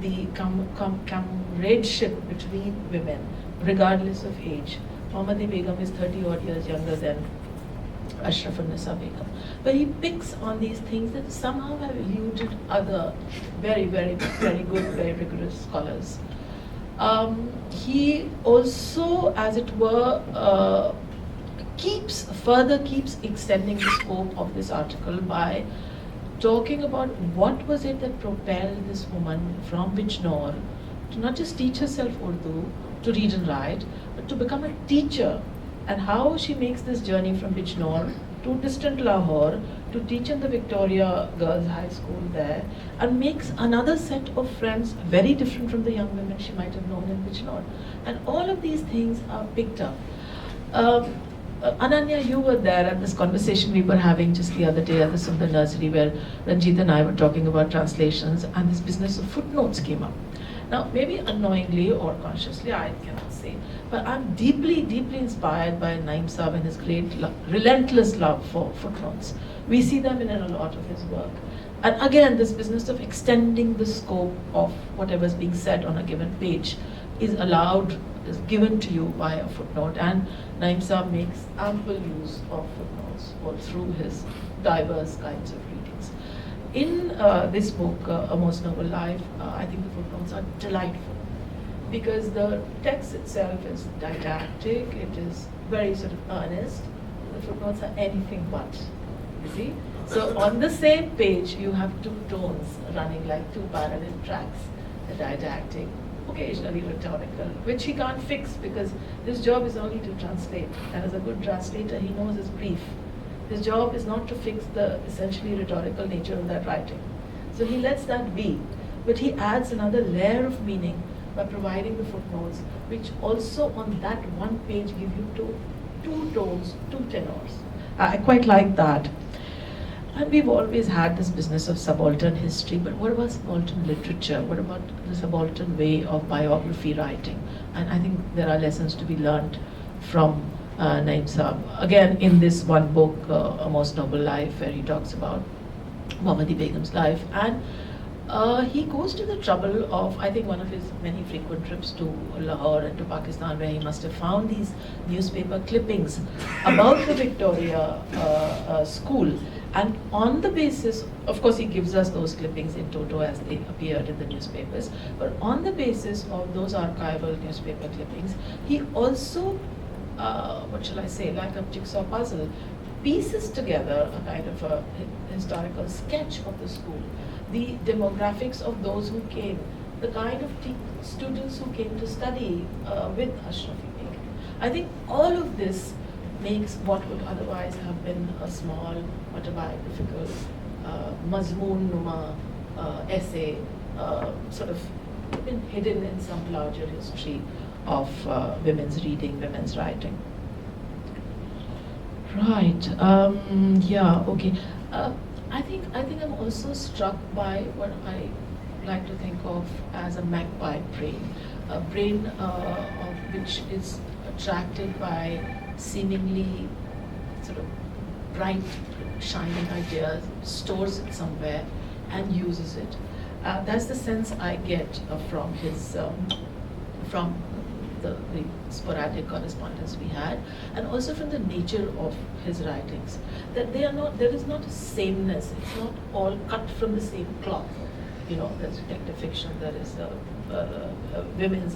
the comradeship between women, regardless of age. Muhammadi Begum is 30 odd years younger than Ashrafun Nisa Begum. But he picks on these things that somehow have eluded other very, very, very good, very rigorous scholars. He also, as it were, keeps extending the scope of this article by talking about what was it that propelled this woman from Bijnor to not just teach herself Urdu, to read and write, but to become a teacher, and how she makes this journey from Bijnor to distant Lahore to teach in the Victoria Girls High School there, and makes another set of friends very different from the young women she might have known in Bijnor. And all of these things are picked up. Ananya, you were there at this conversation we were having just the other day at the Sundar Nursery, where Ranjit and I were talking about translations, and this business of footnotes came up. Now, maybe unknowingly or consciously, I cannot say, but I'm deeply, deeply inspired by Naim Saab and his great, relentless love for footnotes. We see them in a lot of his work. And again, this business of extending the scope of whatever's being said on a given page is given to you by a footnote. And Naim Saab makes ample use of footnotes all through his diverse kinds of readings. In this book, A Most Noble Life, I think the footnotes are delightful, because the text itself is didactic, it is very sort of earnest. The footnotes are anything but, you see? So on the same page, you have two tones running like two parallel tracks, the didactic occasionally rhetorical, which he can't fix because his job is only to translate. And as a good translator, he knows his brief. His job is not to fix the essentially rhetorical nature of that writing. So he lets that be, but he adds another layer of meaning by providing the footnotes, which also on that one page give you two tones, two tenors. I quite like that. And we've always had this business of subaltern history, but what about subaltern literature? What about the subaltern way of biography writing? And I think there are lessons to be learned from Naim Saab. Again, in this one book, A Most Noble Life, where he talks about Mohammadi Begum's life, and he goes to the trouble of, I think, one of his many frequent trips to Lahore and to Pakistan, where he must have found these newspaper clippings about the Victoria school. And on the basis, of course, he gives us those clippings in toto as they appeared in the newspapers, but on the basis of those archival newspaper clippings, he also, what shall I say, like a jigsaw puzzle, pieces together a kind of a historical sketch of the school, the demographics of those who came, the kind of students who came to study with Ashrafi Begum. I think all of this makes what would otherwise have been a small autobiographical mazmoon numa essay sort of been hidden in some larger history of women's reading, women's writing. Right. Yeah. Okay. I think I'm also struck by what I like to think of as a magpie brain, a brain of which is attracted by seemingly sort of bright, shining ideas, stores it somewhere, and uses it. That's the sense I get from his from the sporadic correspondence we had, and also from the nature of his writings, that they are not, there is not a sameness, it's not all cut from the same cloth. You know, there's detective fiction, there is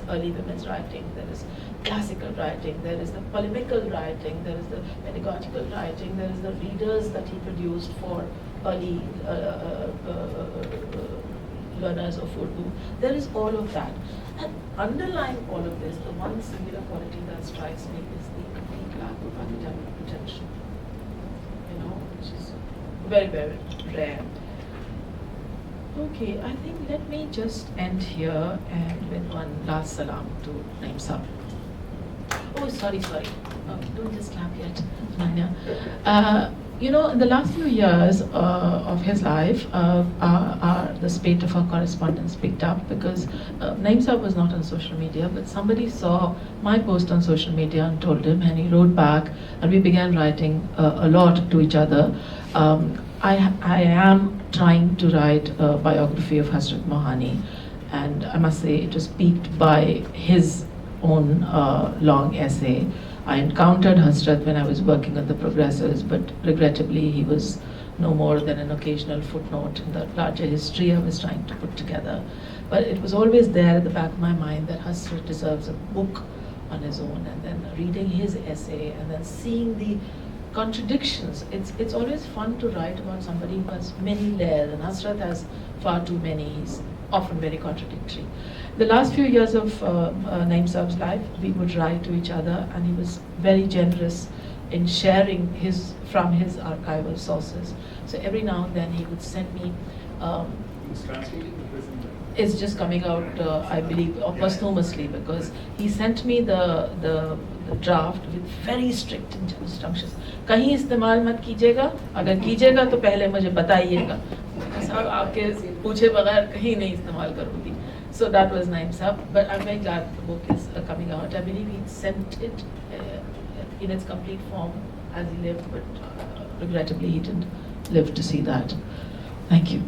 early women's writing, there is classical writing, there is the polemical writing, there is the pedagogical writing, there is the readers that he produced for early learners of Urdu. There is all of that. And underlying all of this, the one singular quality that strikes me is the complete lack of academic pretension, you know, which is very, very rare. Okay, I think let me just end here and with one last salam to Naim Saab. Oh, sorry. Don't just clap yet, Nanya. You know, in the last few years of his life, the spate of our correspondence picked up because Naim Saab was not on social media, but somebody saw my post on social media and told him, and he wrote back, and we began writing a lot to each other. I am trying to write a biography of Hazrat Mohani, and I must say it was piqued by his own long essay. I encountered Hazrat when I was working on the Progressors, but regrettably he was no more than an occasional footnote in the larger history I was trying to put together. But it was always there at the back of my mind that Hazrat deserves a book on his own, and then reading his essay and then seeing the contradictions. It's always fun to write about somebody who has many layers, and Hazrat has far too many. He's often very contradictory. The last few years of Naim Saab's life, we would write to each other, and he was very generous in sharing from his archival sources. So every now and then he would send me. It's translated the present. It's just coming out, I believe, posthumously, because he sent me the draft with very strict instructions. कहीं इस्तेमाल मत कीजिएगा, अगर कीजिएगा तो पहले मुझे बताइएगा. साहब आपके पूछे बगैर कहीं नहीं इस्तेमाल करूँगी. So that was Naim Saab, but I'm very glad the book is coming out. I believe he sent it in its complete form as he lived, but regrettably he didn't live to see that. Thank you.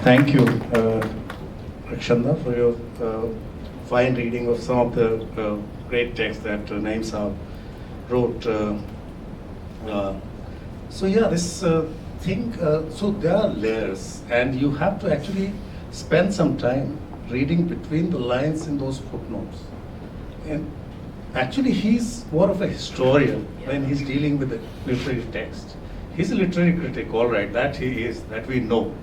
Thank you, Rakhshanda, for your fine reading of some of the great texts that Naim Saab wrote. So yeah, this thing, so there are layers, and you have to actually spend some time reading between the lines in those footnotes. And actually he's more of a historian when he's dealing with the literary text. He's a literary critic, all right, that he is, that we know.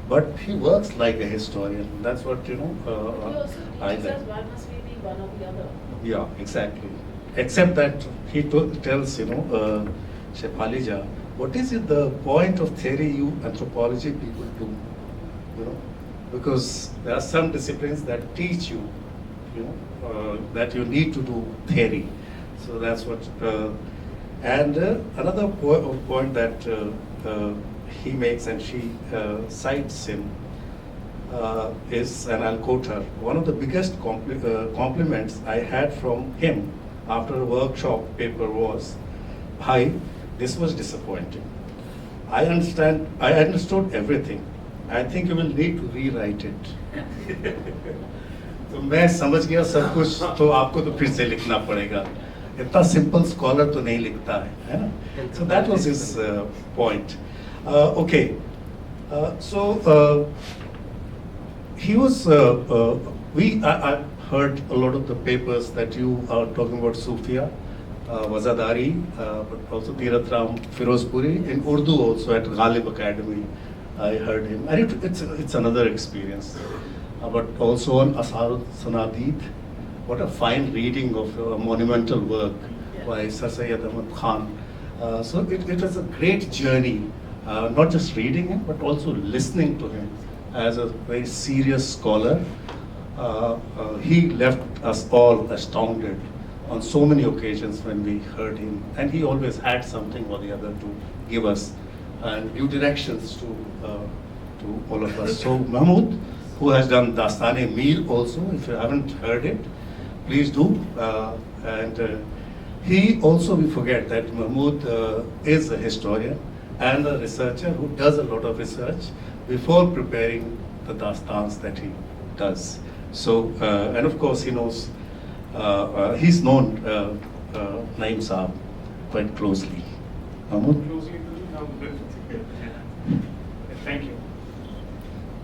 but he works like a historian. That's what, He also I teaches like. us why must we be one or the other. Yeah, exactly. Except that he tells, Shefalija, what is it the point of theory you anthropology people do? Because there are some disciplines that teach you, that you need to do theory. So that's what, and another point that he makes, and she cites him, is, and I'll quote her, one of the biggest compliments I had from him after a workshop paper was, "Bhai, this was disappointing. I understood everything. I think you will need to rewrite it." तो मैं समझ गया सब कुछ, तो आपको तो फिर से लिखना पड़ेगा. इतना simple scholar तो नहीं लिखता है ना? So that was his point. Okay, so he was. I heard a lot of the papers that you are talking about Soofia, Wazadari, but also Tirath Ram Firozpuri in Urdu also at Ghalib Academy. I heard him, and it's another experience. But also on Asarut Sanadid, what a fine reading of a monumental work by Sir Syed Ahmad Khan. So it was a great journey, not just reading him, but also listening to him as a very serious scholar. He left us all astounded on so many occasions when we heard him, and he always had something or the other to give us and give directions to all of us. So Mahmood, who has done Dastane-e-Mir also, if you haven't heard it, please do. And he also, we forget that Mahmood is a historian and a researcher who does a lot of research before preparing the Dastans that he does. So, and of course he knows, he's known Naim Saab quite closely. Mahmood? Thank you.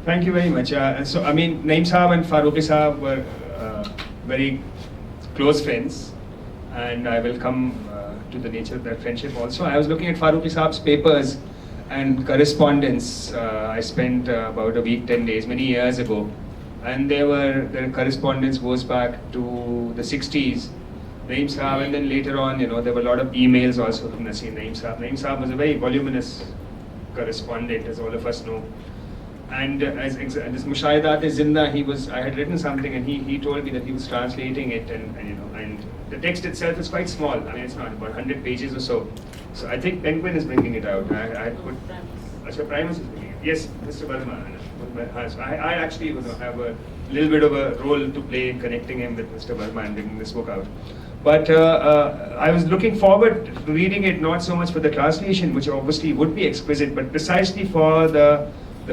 Thank you very much. So, I mean, Naim Saab and Farooqui Saab were very close friends, and I will come to the nature of that friendship also. I was looking at Farooqui Saab's papers and correspondence. I spent about a week, 10 days, many years ago, and their correspondence goes back to the 60s. Naim Saab, and then later on, there were a lot of emails also from Naim Saab. Naim Saab was a very voluminous correspondent, as all of us know. And as this Mushahidat-e-Zinda, I had written something, and he told me that he was translating it, and the text itself is quite small. I mean, it's not about 100 pages or so. So I think Penguin is bringing it out. I put, Primus is bringing it. Yes, Mr. Verma. I actually have a little bit of a role to play in connecting him with Mr. Verma and bringing this book out. But I was looking forward to reading it, not so much for the translation, which obviously would be exquisite, but precisely for the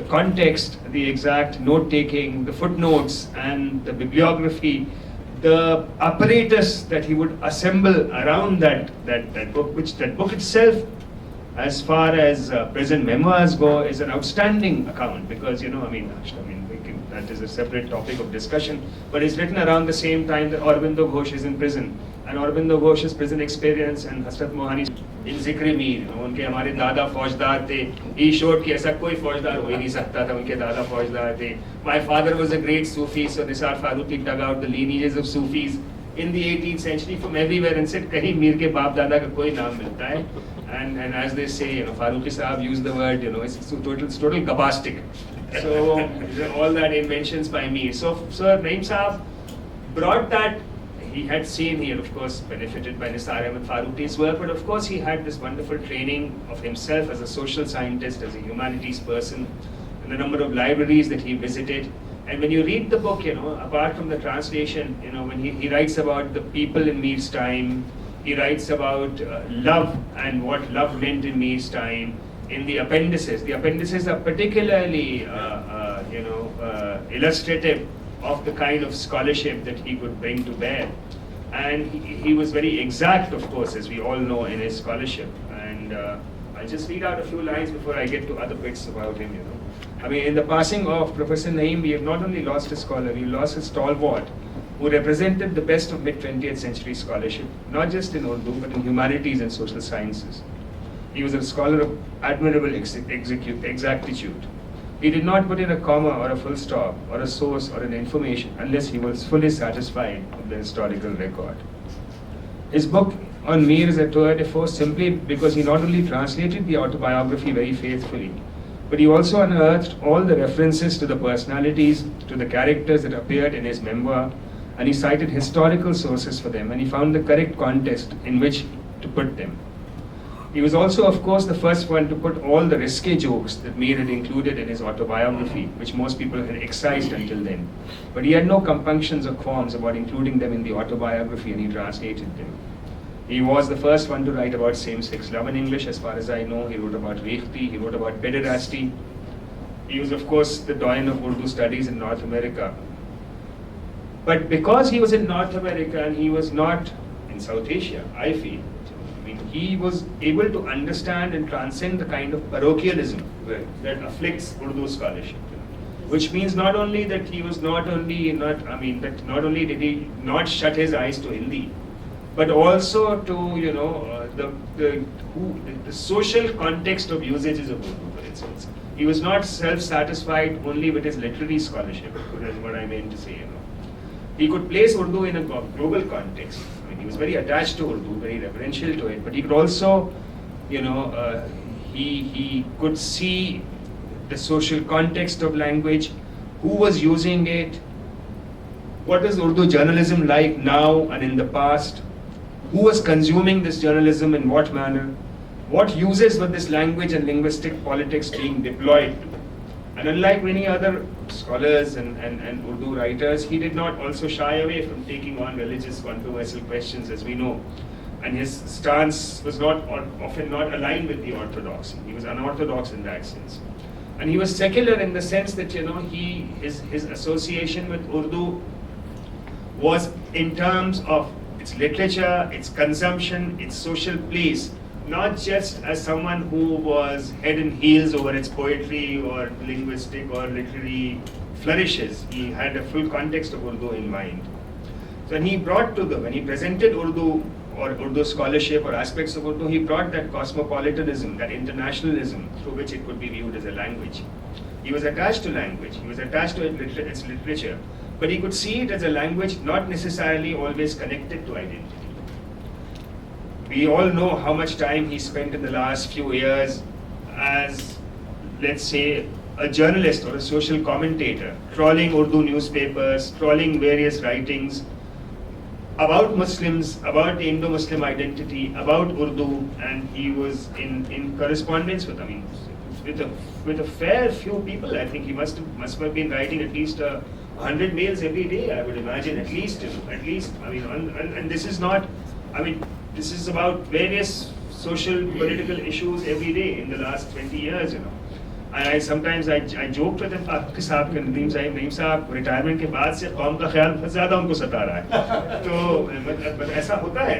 context, the exact note-taking, the footnotes, and the bibliography, the apparatus that he would assemble around that book, which that book itself, as far as present memoirs go, is an outstanding account, because that is a separate topic of discussion, but it's written around the same time that Aurobindo Ghosh is in prison, and Aurobindo Ghosh's prison experience and Hasrat Mohani's in Zikr-e-Mir, उनके हमारे दादा फौजदार थे. He showed कि ऐसा कोई फौजदार हो ही नहीं सकता था, उनके दादा फौजदार थे. My father was a great Sufi, so Nisar Farooqui dug out the lineages of Sufis in the 18th century from everywhere and said कहीं मीर के बाप दादा का कोई नाम मिलता है. And as they say, Farooqui Saab used the word, it's total gabastic. So all that inventions by me. So Naim Saab brought that. He had of course, benefited by Nisar Ahmed Farooqi's work, but of course he had this wonderful training of himself as a social scientist, as a humanities person, and the number of libraries that he visited. And when you read the book, apart from the translation, when he writes about the people in Mir's time, he writes about love and what love meant in Mir's time. In the appendices are particularly, illustrative of the kind of scholarship that he could bring to bear. And he was very exact, of course, as we all know, in his scholarship. And I'll just read out a few lines before I get to other bits about him, I mean, in the passing of Professor Naim, we have not only lost a scholar, we lost a stalwart who represented the best of mid-20th century scholarship, not just in Urdu, but in humanities and social sciences. He was a scholar of admirable exactitude. He did not put in a comma or a full stop or a source or an information unless he was fully satisfied with the historical record. His book on Mir is a tour de force simply because he not only translated the autobiography very faithfully, but he also unearthed all the references to the personalities, to the characters that appeared in his memoir, and he cited historical sources for them, and he found the correct context in which to put them. He was also, of course, the first one to put all the risque jokes that Mir had included in his autobiography, which most people had excised until then. But he had no compunctions or qualms about including them in the autobiography, and he translated them. He was the first one to write about same-sex love in English, as far as I know. He wrote about rekhti, he wrote about pederasty. He was, of course, the doyen of Urdu studies in North America. But because he was in North America and he was not in South Asia, I feel, he was able to understand and transcend the kind of parochialism that afflicts Urdu scholarship. Which means not only that he was not only did he not shut his eyes to Hindi, but also to the social context of usages of Urdu, for instance. He was not self-satisfied only with his literary scholarship, is what I meant to say. He could place Urdu in a global context. He was very attached to Urdu, very reverential to it, but he could also, he could see the social context of language, who was using it, what is Urdu journalism like now and in the past, who was consuming this journalism in what manner, what uses were this language and linguistic politics being deployed to. And unlike many other scholars and Urdu writers, he did not also shy away from taking on religious controversial questions, as we know. And his stance was often not aligned with the orthodoxy. He was unorthodox in that sense. And he was secular in the sense that, his association with Urdu was in terms of its literature, its consumption, its social place, not just as someone who was head and heels over its poetry or linguistic or literary flourishes. He had a full context of Urdu in mind. So when he presented Urdu or Urdu scholarship or aspects of Urdu, he brought that cosmopolitanism, that internationalism through which it could be viewed as a language. He was attached to language, he was attached to its literature, but he could see it as a language not necessarily always connected to identity. We all know how much time he spent in the last few years as, let's say, a journalist or a social commentator, trawling Urdu newspapers, trawling various writings about Muslims, about the Indo-Muslim identity, about Urdu, and he was in correspondence with, with a fair few people. I think he must have been writing at least 100 mails every day, I would imagine, at least. And this is not, this is about various social, political issues every day in the last 20 years, And I sometimes joked with him, आपके साहब के नदीम साहब retirement के बाद से कौम का ख्याल बहुत ज़्यादा उनको सता रहा है, तो ऐसा होता है,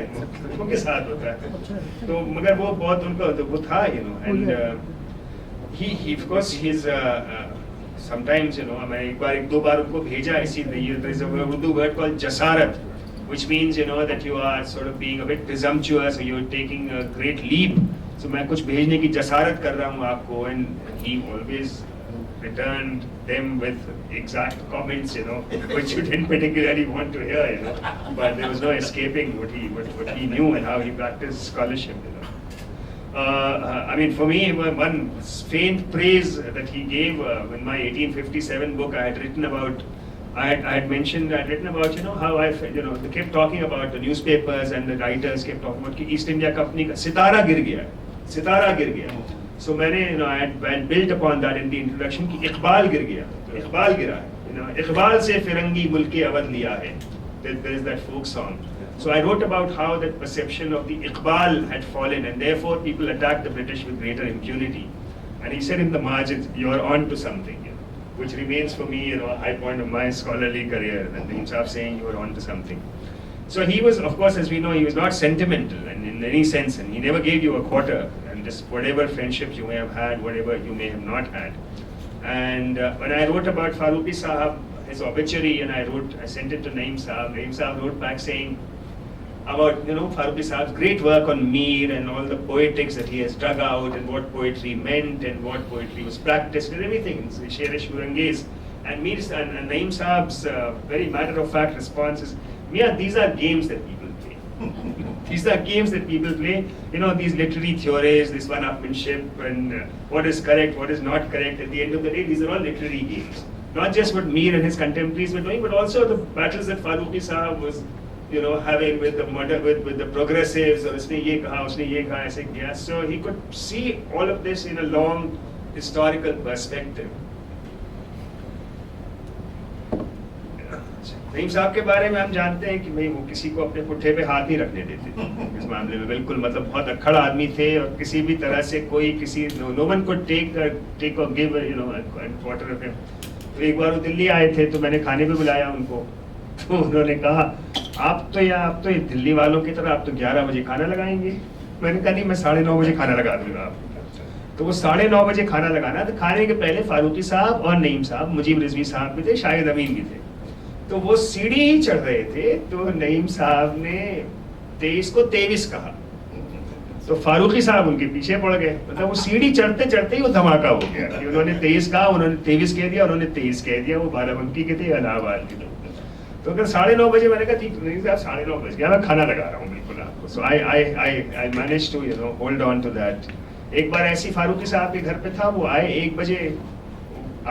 उनके साथ होता है, तो मगर वो बहुत उनका वो था, and he of course he's sometimes मैं एक दो बार उनको भेजा इसी, there is a Urdu word called jasarat, which means that you are sort of being a bit presumptuous, or you're taking a great leap. So मैं कुछ भेजने की जसारत कर रहा हूँ आपको, and he always returned them with exact comments, which you didn't particularly want to hear, but there was no escaping what he knew and how he practiced scholarship, for me, one faint praise that he gave in my 1857 book, I had written about how they kept talking about the newspapers and the writers kept talking about East India Company ka sitara gir gaya. So I had built upon that in the introduction ki Iqbal gira hai. Iqbal se Firangi mulke awadh liya hai. There is that folk song. So I wrote about how that perception of the Iqbal had fallen, and therefore people attacked the British with greater impunity. And he said in the margins, "You're on to something," which remains for me, a high point of my scholarly career, and himself saying you were on to something. So he was, of course, as we know, he was not sentimental and in any sense, and he never gave you a quarter, and just whatever friendships you may have had, whatever you may have not had. And when I wrote about Farooqui Sahab, his obituary, and I sent it to Naim Sahab wrote back saying, about Farooqui Saab's great work on Mir and all the poetics that he has dug out and what poetry meant and what poetry was practiced and everything. Sher Shurangez and Mir and Naim Saab's very matter-of-fact response is, Mia, these are games that people play. These are games that people play. These literary theories, this one-upmanship and what is correct, what is not correct. At the end of the day, these are all literary games. Not just what Mir and his contemporaries were doing, but also the battles that Farooqui Saab was having with the progressives, or usne ye kaha, aise kiya. So he could see all of this in a long historical perspective. Naeem साहब के बारे में हम जानते हैं कि भाई वो किसी को अपने पुट्ठे पे हाथ नहीं रखने देते थे इस मामले में, बिल्कुल मतलब बहुत अक्खड़ आदमी थे और किसी भी तरह से कोई किसी नो वन कुड टेक और गिव क्वार्टर ऑफ हिम। तो एक बार वो दिल्ली आए थे तो मैंने खाने पे बुलाया उनको, तो उन्होंने कहा आप तो ये दिल्ली वालों की तरह आप तो 11 बजे खाना लगाएंगे। मैंने कहा नहीं, मैं 9:30 बजे खाना लगा दूंगा आपको। तो वो 9:30 बजे खाना लगाना, तो खाने के पहले फारूकी साहब और नईम साहब, मुजीब रिजवी साहब भी थे, शायद अमीन भी थे। तो वो सीढ़ी ही चढ़ रहे थे तो नईम साहब ने 23 को 23 कहा, तो फारूकी साहब उनके पीछे पड़ गए। मतलब वो सीढ़ी चढ़ते चढ़ते ही वो धमाका हो गया कि उन्होंने 23 कहा, उन्होंने 23 कह दिया, उन्होंने 23 कह दिया। वो बाराबंकी के थे, इलाहाबाद के लोग। तो अगर 9:30 बजे मैंने कहा ठीक नहीं साहब 9:30 बज गया, मैं खाना लगा रहा हूँ बिल्कुल आपको। So I manage to hold on to that. एक बार ऐसी फारूकी साहब के घर पे था, वो आए 1 बजे,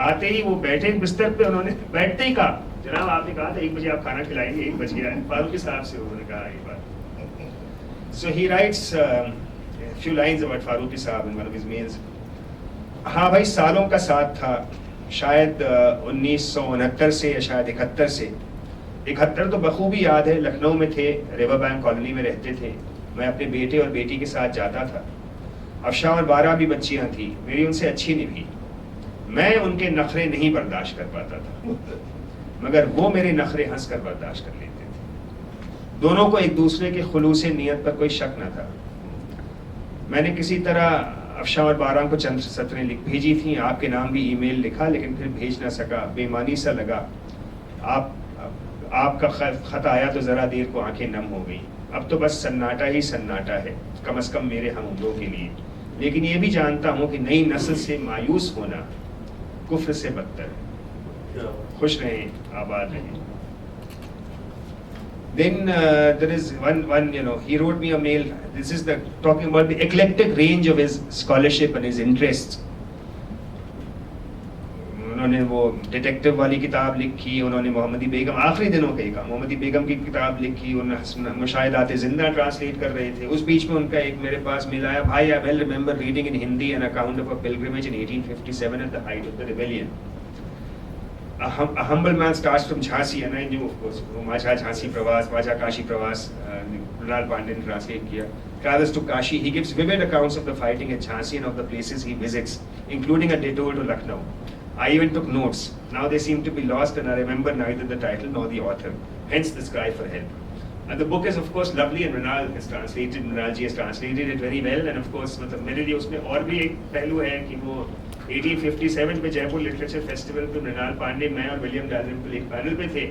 आते ही वो बैठे बिस्तर पे, उन्होंने बैठते ही कहा जनाब आपने कहा था 1 बजे आप खाना खिलाएंगे, 1 बज गया है। फारूकी साहब से उन्होंने कहा ये बात। So he writes few lines about Farooqui sahab in one of his mails. हाँ भाई, सालों का साथ था, शायद 1969 से या शायद 71 से। 71 तो बखूबी याद है, लखनऊ में थे, रिवर बैंक कॉलोनी में रहते थे। मैं अपने बेटे और बेटी के साथ जाता था। अफशा और 12 भी बच्चियां थी, मेरी उनसे अच्छी निभी। मैं उनके नखरे नहीं बर्दाश्त कर पाता था, मगर वो मेरे नखरे हंस कर बर्दाश्त कर लेते थे। दोनों को एक दूसरे के खुलूस नीयत पर कोई शक न था। मैंने किसी तरह अफशा और 12 को चंद सतरें लिख भेजी थी, आपके नाम भी ईमेल लिखा, लेकिन फिर भेज ना सका, बेईमानी सा लगा। आपका खत आया तो ज़रा देर को आंखें नम हो गई। अब तो बस सन्नाटा ही सन्नाटा है, कम से कम मेरे हम उम्रों के लिए। लेकिन ये भी जानता हूँ कि नई नस्ल से मायूस होना कुफ्र से बदतर है। खुश रहें, आबाद रहें। Then there is one he wrote me a mail. This is talking about the eclectic range of his scholarship and his interests. उन्होंने वो डिटेक्टिव वाली किताब लिखी, उन्होंने मोहम्मदी बेगम, आखिरी दिनों का ही काम, मोहम्मदी बेगम की किताब लिखी, उन्होंने मुशाहिदात जिंदा ट्रांसलेट कर रहे थे। उस बीच में उनका एक मेरे पास मिल आया, भाई I well remember reading in Hindi an account of a pilgrimage in 1857 at the height of the rebellion. A humble man starts from Jhansi, and I knew, of course, Maja Jhansi Pravas, Maja Kashi Pravas, Runal Pandey ने translate किया. Travels to Kashi, he gives vivid accounts of the fighting at Jhansi and of the places he visits, including a detour to Lucknow. I even took notes. Now they seem to be lost, and I remember neither the title nor the author. Hence this cry for help. And the book is, of course, lovely, and Runal has translated. Runal ji has translated it very well, and of course, मतलब मेरे लिए उसमें और भी एक पहलू है कि वो 1857 में जयपुर लिटरेचर फेस्टिवल पे मृणाल पांडे, मैं और विलियम डालरिम्पल एक पैनल पे थे,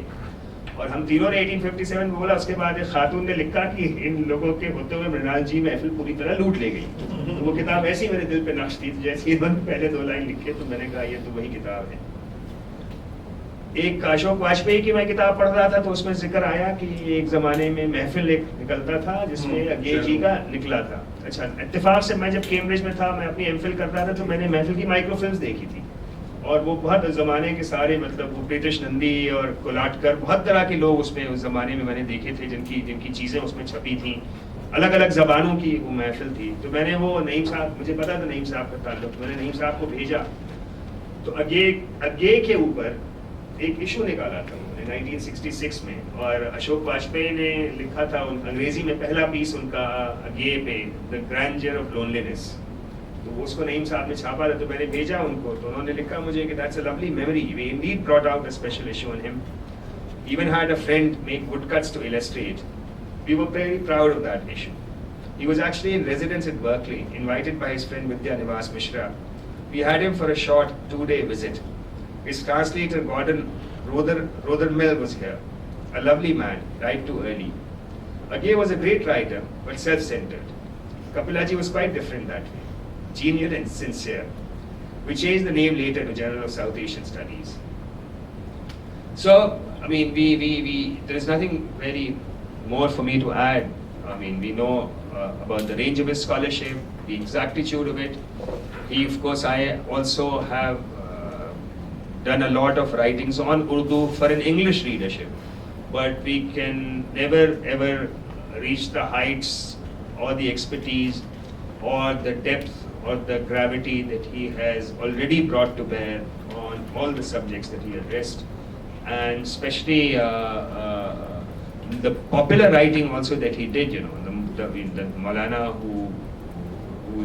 और हम तीनों ने 1857 में बोला। उसके बाद एक खातून ने लिखा कि इन लोगों के होते हुए मृणाल जी महफिल पूरी तरह लूट ले गई। तो वो किताब ऐसी मेरे दिल पे नक्श थी, जैसे इन्होंने पहले 2 लाइन लिखे तो मैंने कहा ये तो वही किताब है। एक अशोक वाजपेयी की मैं किताब पढ़ रहा था तो उसमें जिक्र आया कि एक ज़माने में महफिल एक निकलता था जिसमें अगे जी का निकला था। अच्छा, इत्तेफाक से मैं जब कैम्ब्रिज में था, मैं अपनी एमफिल कर रहा था, तो मैंने महफिल की माइक्रोफिल्म्स देखी थी, और वो बहुत ज़माने के सारे, मतलब वो प्रीतिश नंदी और कोलाटकर, बहुत तरह के लोग उसमें उस ज़माने में मैंने देखे थे जिनकी चीज़ें उसमें छपी थी, अलग अलग ज़बानों की वो महफिल थी। तो मैंने वो नईम साहब, मुझे पता था नईम साहब का ताल्लुक, मैंने नईम साहब को भेजा। तो अगे के ऊपर एक इशू निकाला था उन्होंने 1966 में, और अशोक वाजपेयी ने लिखा था अंग्रेजी में पहला पीस उनका अगे पे, द ग्रैंडर ऑफ लोनलीनेस। तो वो उसको नईम साहब ने छापा था, तो मैंने भेजा उनको, तो उन्होंने लिखा मुझे कि that's a lovely memory, we indeed brought out a special issue on him, even had a friend make woodcuts to illustrate. We were very proud of that issue. He was actually in residence at Berkeley, invited by his friend Vidya Nivas Mishra. We had him for a short 2-day visit. His translator Gordon Rothermel was here, a lovely man, died too early. Agay was a great writer, but self-centered. Kapilaji was quite different that way, genial and sincere. We changed the name later to Journal of South Asian Studies. So, I mean, there is nothing very more for me to add. I mean, we know about the range of his scholarship, the exactitude of it. He, of course, I also have done a lot of writings on Urdu for an English readership, but we can never ever reach the heights or the expertise or the depth or the gravity that he has already brought to bear on all the subjects that he addressed, and especially the popular writing also that he did, you know, the Maulana who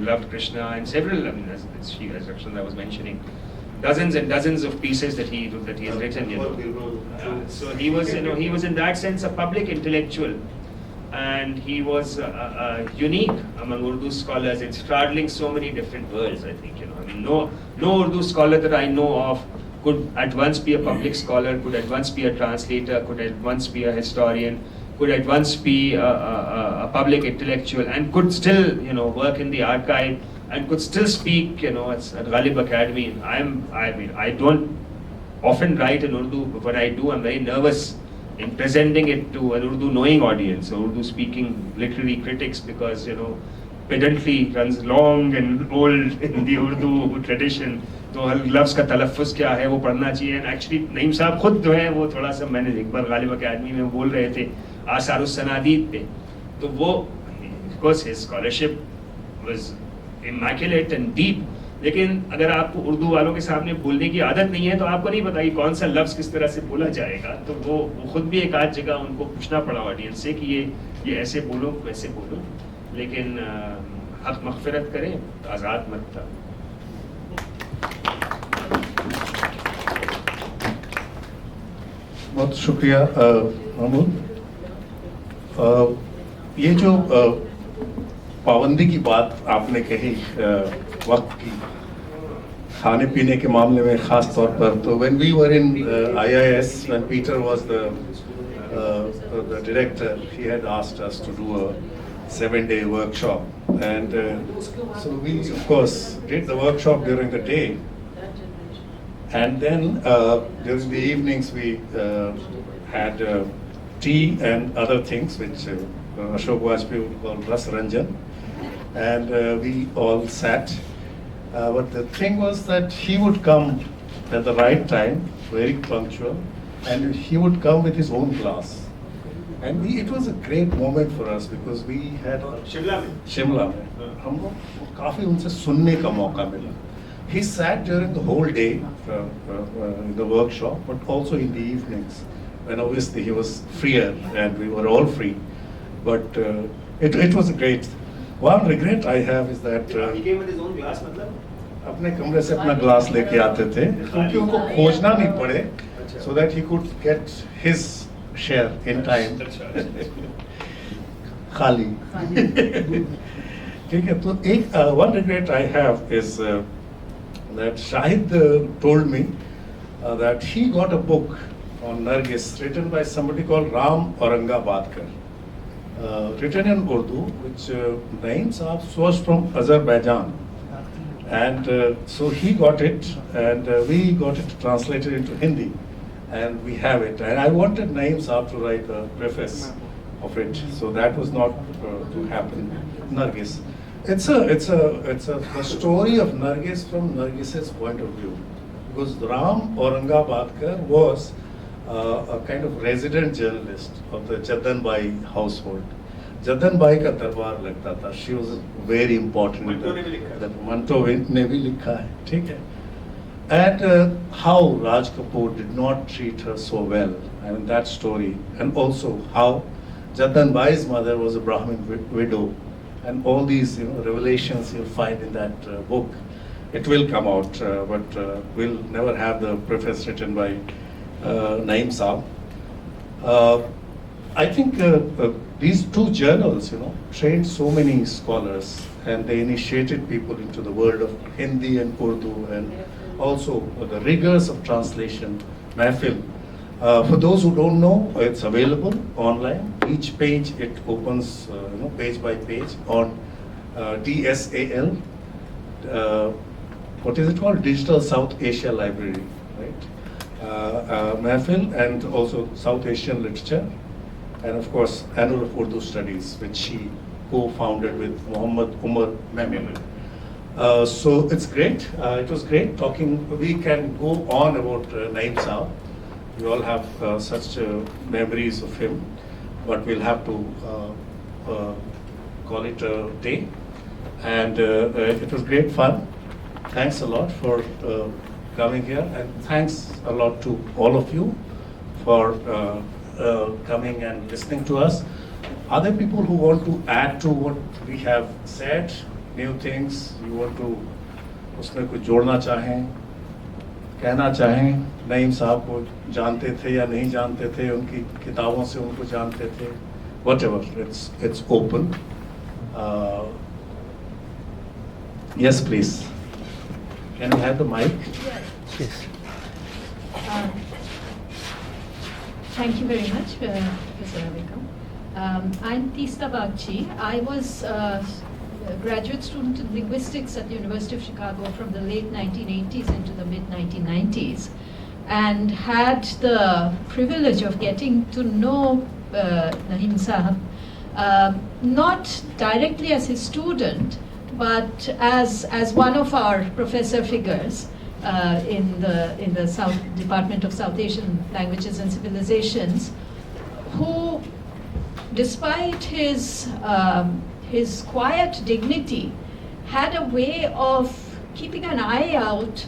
loved Krishna, and several, I mean, as Rakhshanda was mentioning, dozens and dozens of pieces that he has written, you know. So he was, you know, he was in that sense a public intellectual, and he was unique among Urdu scholars in straddling so many different worlds, I think, you know. I mean, no Urdu scholar that I know of could at once be a public scholar, could at once be a translator, could at once be a historian, could at once be a public intellectual, and could still, you know, work in the archive, and could still speak, you know, at Ghalib Academy. I mean, I don't often write in Urdu, but when I do, I'm very nervous in presenting it to an Urdu knowing audience, or Urdu speaking literary critics, because, you know, pedantry runs long and old in the Urdu tradition. तो लफ्ज़ का तलफ़्फ़ुज़ क्या है वो पढ़ना चाहिए, and actually Naeem साहब खुद जो है वो थोड़ा सा, मैंने एक बार गालिब अकेडमी में बोल रहे थे आसारुस सनादीद पे, तो वो of course his scholarship was immaculate and deep, लेकिन अगर आपको उर्दू वालों के सामने बोलने की आदत नहीं है तो आपको नहीं पता कि कौन सा लफ्ज़ किस तरह से बोला जाएगा, तो वो खुद भी एक आध जगह उनको पूछना पड़ा ऑडियंस से कि ये ऐसे बोलो वैसे बोलो, लेकिन हक मग़फ़िरत करें आज़ाद मत था. बहुत शुक्रिया महमूद. ये जो पाबंदी की बात आपने कही वक्त की, खाने पीने के मामले में ख़ास तौर पर, तो when we were in IIS, when Peter was the director, he had asked us to do a 7-day workshop, and so we of course did the workshop during the day. And then during the evenings we had tea and other things which Ashok Vajpayee would call Ras Ranjan, and we all sat. But the thing was that he would come at the right time, very punctual, and he would come with his own glass. And it was a great moment for us because we had Shimla में हम लोग काफ़ी उनसे सुनने का मौका मिला. He sat during the whole day in the workshop, but also in the evenings, when obviously he was freer and we were all free. But it was a great. One regret I have is that he came with his own glass, मतलब अपने कमरे से अपना glass लेके आते थे, क्योंकि उनको खोजना नहीं पड़े, so that he could get his share in time. खाली. ठीक है, तो एक one regret I have is that Shahid told me that he got a book on Nargis written by somebody called Ram Aurangabadkar, written in Urdu, which Naim Saab sourced from Azerbaijan. And so he got it, and we got it translated into Hindi, and we have it. And I wanted Naim Saab to write a preface of it, so that was not to happen. Nargis. It's a story of Nargis from Nargis's point of view, because Ram Aurangabadkar was a kind of resident journalist of the Jaddan Bai household. Jaddan Bai का दरबार लगता था. She was very important. Manto ने भी लिखा है, ठीक है. And how Raj Kapoor did not treat her so well, I mean that story, and also how Jaddan Bai's mother was a Brahmin widow. And all these, revelations you'll find in that book. It will come out, but we'll never have the preface written by Naim Saab. I think these two journals, trained so many scholars, and they initiated people into the world of Hindi and Urdu, and also the rigors of translation, Mahfil. For those who don't know, it's available online. Each page, it opens page by page on DSAL. What is it called? Digital South Asia Library, right? Mahfil, and also South Asian literature, and of course Annual of Urdu Studies, which she co-founded with Muhammad Umar Memon. So it's great. It was great talking. We can go on about Naim Saab. We all have such memories of him, but we'll have to call it a day. And it was great fun. Thanks a lot for coming here, and thanks a lot to all of you for coming and listening to us. Are there people who want to add to what we have said? New things you want to उसमें कुछ जोड़ना चाहें, कहना चाहें? नईम साहब को जानते थे या नहीं जानते थे, उनकी किताबों से उनको जानते थे, whatever, it's open. Yes, please. Can you have the mic? Yes. Thank you very much, Professor Ravi Kant. I'm Tista Bagchi. I was a graduate student in linguistics at the University of Chicago from the late 1980s into the mid 1990s, and had the privilege of getting to know Naim Sahab, not directly as his student, but as one of our professor figures in the South Department of South Asian Languages and Civilizations, who, despite his quiet dignity, had a way of keeping an eye out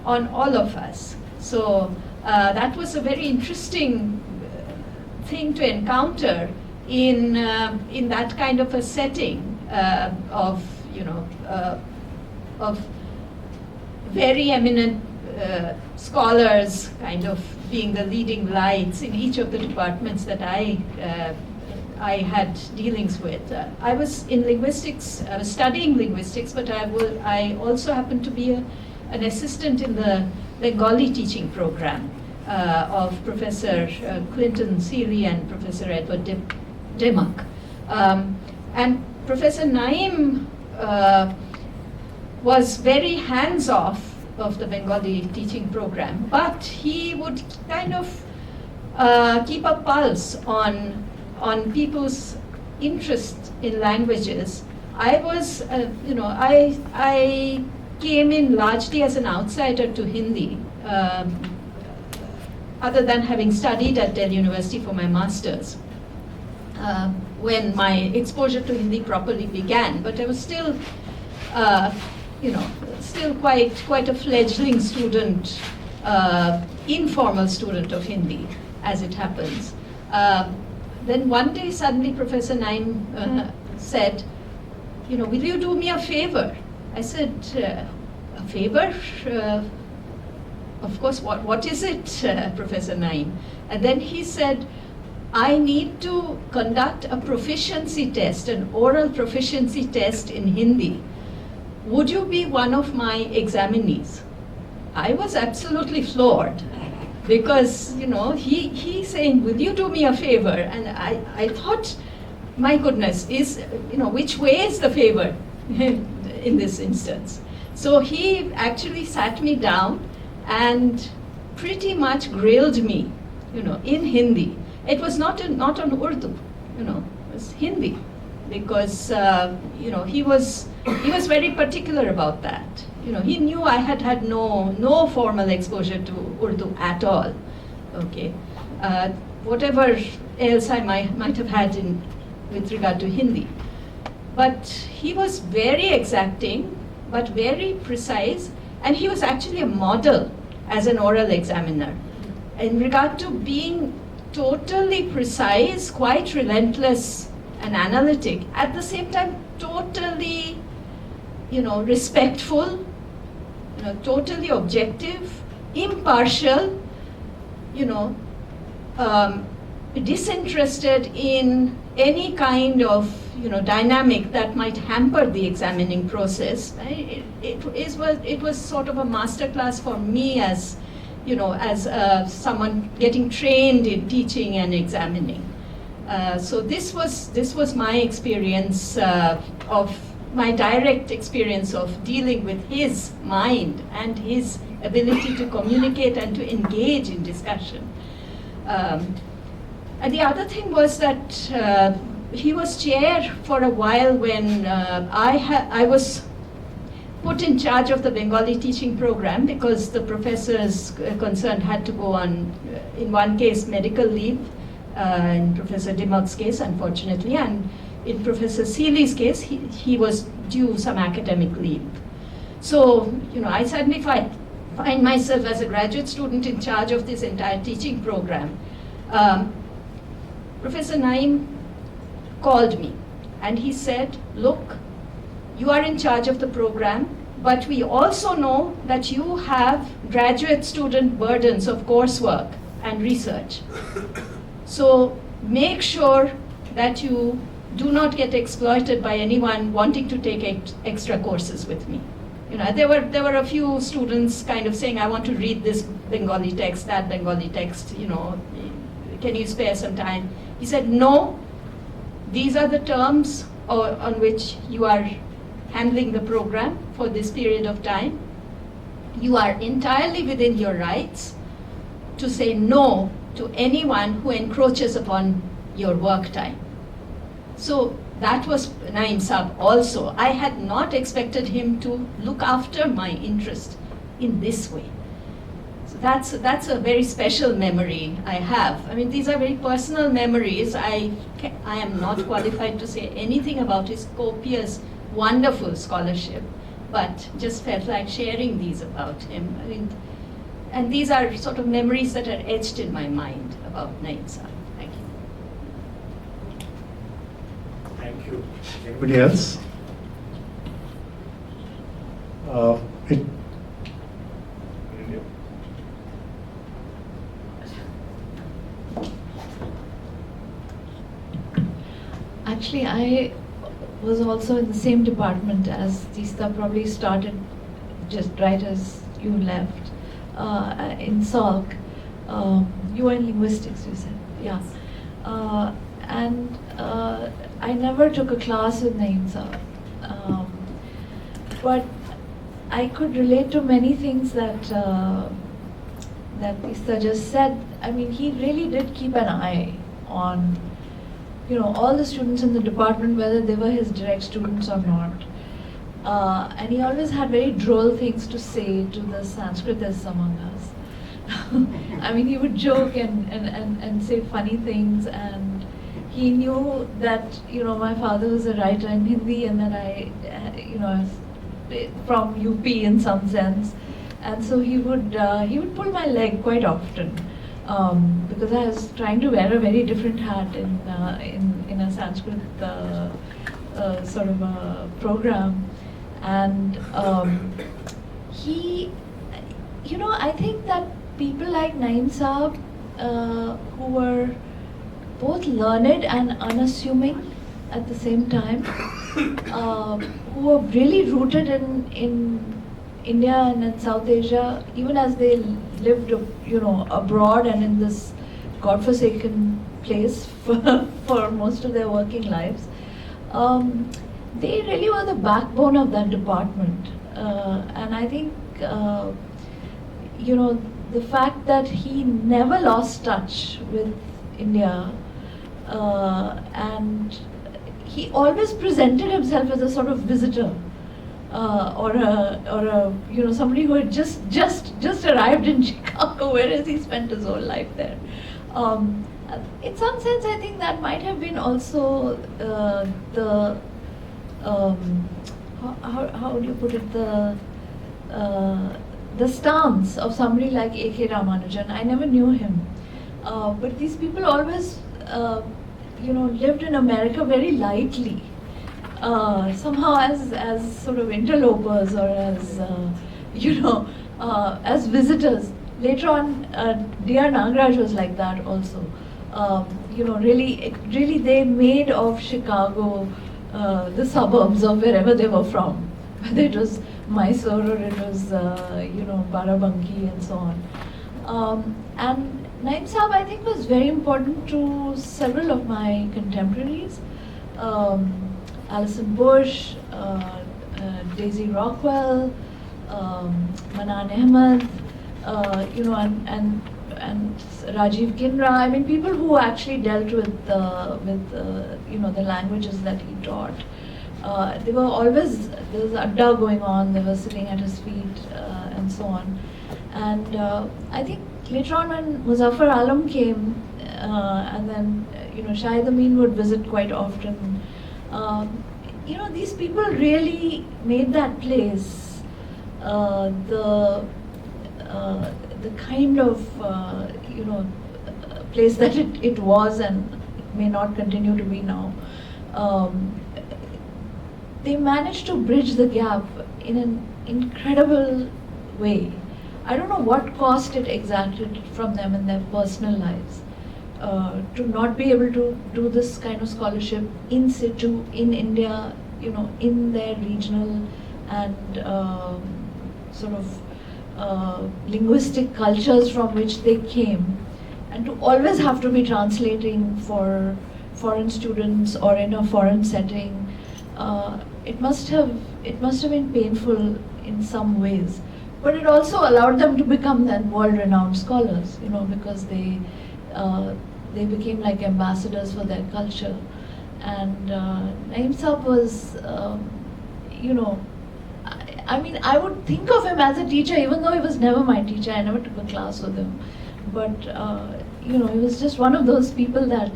on all of us. So that was a very interesting thing to encounter in that kind of a setting of very eminent scholars kind of being the leading lights in each of the departments that I had dealings with. I was in linguistics, I was studying linguistics, but I also happened to be an assistant in the Bengali teaching program of Professor Clinton Seeley and Professor Edward Demak. And Professor Naim was very hands-off of the Bengali teaching program, but he would kind of keep a pulse on people's interest in languages. I was, I came in largely as an outsider to Hindi, other than having studied at Delhi University for my master's, when my exposure to Hindi properly began. But I was still, still quite a fledgling student, informal student of Hindi, as it happens. Then one day suddenly Professor Naim said, will you do me a favor? I said, a favor? Of course, what is it, Professor Naim? And then he said, I need to conduct a proficiency test, an oral proficiency test in Hindi. Would you be one of my examinees? I was absolutely floored, because he's saying, will you do me a favor? And I thought, my goodness, which way is the favor in this instance? So he actually sat me down and pretty much grilled me, in Hindi. It was not on Urdu, it was Hindi, because he was very particular about that. He knew I had no formal exposure to Urdu at all. Okay, whatever else I might have had with regard to Hindi, but he was very exacting, but very precise, and he was actually a model as an oral examiner in regard to being totally precise, quite relentless and analytic, at the same time totally respectful, totally objective, impartial, disinterested in any kind of dynamic that might hamper the examining process. It was sort of a masterclass for me as as someone getting trained in teaching and examining. So this was my experience of my direct experience of dealing with his mind and his ability to communicate and to engage in discussion. And the other thing was that he was chair for a while when I was put in charge of the Bengali teaching program because the professors concerned had to go on, in one case, medical leave, in Professor Dimmock's case, unfortunately, and in Professor Seeley's case, he was due some academic leave. So, I suddenly find myself as a graduate student in charge of this entire teaching program. Professor Naim called me and he said, look, you are in charge of the program, but we also know that you have graduate student burdens of coursework and research. So make sure that you do not get exploited by anyone wanting to take extra courses with me. There were a few students kind of saying, I want to read this Bengali text, that Bengali text, can you spare some time? He said, no, these are the terms on which you are handling the program for this period of time. You are entirely within your rights to say no to anyone who encroaches upon your work time. So that was Naim Saab also. I had not expected him to look after my interest in this way. So that's a very special memory I have. I mean, these are very personal memories. I am not qualified to say anything about his copious, wonderful scholarship, but just felt like sharing these about him. I mean, and these are sort of memories that are etched in my mind about Naim Saab. Thank you. Thank you. Anybody else? Actually, I was also in the same department as Tista, probably started just right as you left, in Salk. You were in linguistics, you said, yeah. And I never took a class with Naim Saab, but I could relate to many things that Tista just said. I mean, he really did keep an eye on all the students in the department, whether they were his direct students or not. And he always had very droll things to say to the Sanskritists among us. I mean, he would joke and say funny things, and he knew that, my father was a writer in Hindi, and then I was from UP in some sense. And so he would pull my leg quite often. Because I was trying to wear a very different hat in a Sanskrit sort of a program, and he, I think that people like Naim Saab, who were both learned and unassuming at the same time, who were really rooted in India and in South Asia, even as they lived, abroad and in this godforsaken place for most of their working lives. They really were the backbone of that department. And I think, the fact that he never lost touch with India, and he always presented himself as a sort of visitor. Or a somebody who had just arrived in Chicago, whereas he spent his whole life there. In some sense, I think that might have been also how do you put it, the stance of somebody like A.K. Ramanujan. I never knew him, but these people always lived in America very lightly. Somehow as sort of interlopers or as as visitors. Later on, D.R. Nagaraj was like that also. Really they made of Chicago the suburbs of wherever they were from, whether it was Mysore or it was Barabanki and so on. And Naim Saab, I think, was very important to several of my contemporaries. Alison Bush, Daisy Rockwell, Manan Ahmed, and Rajiv Kinra. I mean, people who actually dealt with the languages that he taught. They were always, there was adda going on. They were sitting at his feet and so on. And I think later on when Muzaffar Alam came, and then Shahid Amin would visit quite often. These people really made that place the kind of place that it was and may not continue to be now. They managed to bridge the gap in an incredible way. I don't know what cost it exacted from them in their personal lives to not be able to do this kind of scholarship in situ, in India, in their regional and sort of linguistic cultures from which they came, and to always have to be translating for foreign students or in a foreign setting. It must have been painful in some ways, but it also allowed them to become then world-renowned scholars, because they became like ambassadors for their culture. And Naim Saab was, I mean, I would think of him as a teacher, even though he was never my teacher. I never took a class with him, but he was just one of those people that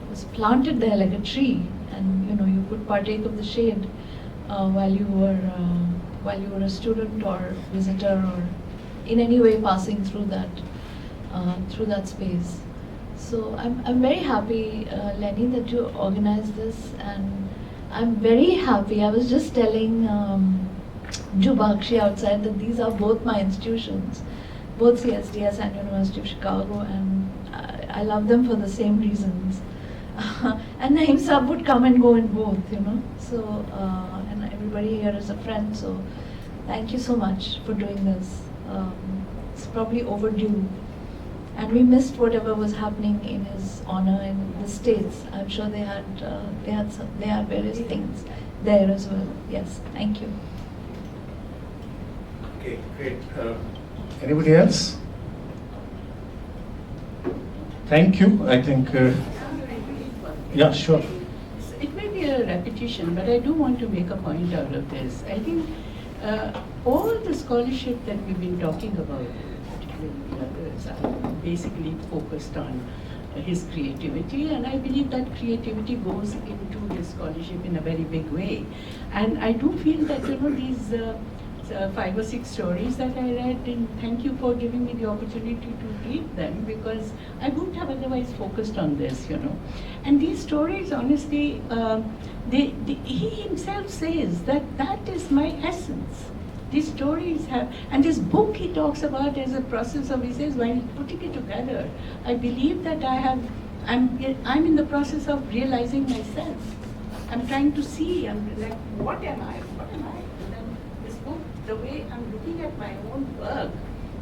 was planted there like a tree, and you could partake of the shade while you were a student or visitor or in any way passing through that space. So I'm very happy, Leni, that you organized this, and I'm very happy. I was just telling Jubakshi outside that these are both my institutions, both CSDS and University of Chicago, and I love them for the same reasons. And Naim Saab would come and go in both, So, and everybody here is a friend, so thank you so much for doing this. It's probably overdue. And we missed whatever was happening in his honor in the States. I'm sure they had various things there as well. Yes, thank you. Okay, great. Anybody else? Thank you. I think. Yeah, sure. It may be a repetition, but I do want to make a point out of this. I think all the scholarship that we've been talking about, particularly the others, are basically focused on his creativity, and I believe that creativity goes into his scholarship in a very big way. And I do feel that these 5 or 6 stories that I read, and thank you for giving me the opportunity to read them, because I wouldn't have otherwise focused on this, And these stories, honestly, he himself says that is my essence. These stories have, and this book he talks about as a process of, he says, while putting it together, I believe that I'm in the process of realizing myself. I'm trying to see, I'm like, what am I? And then this book, the way I'm looking at my own work,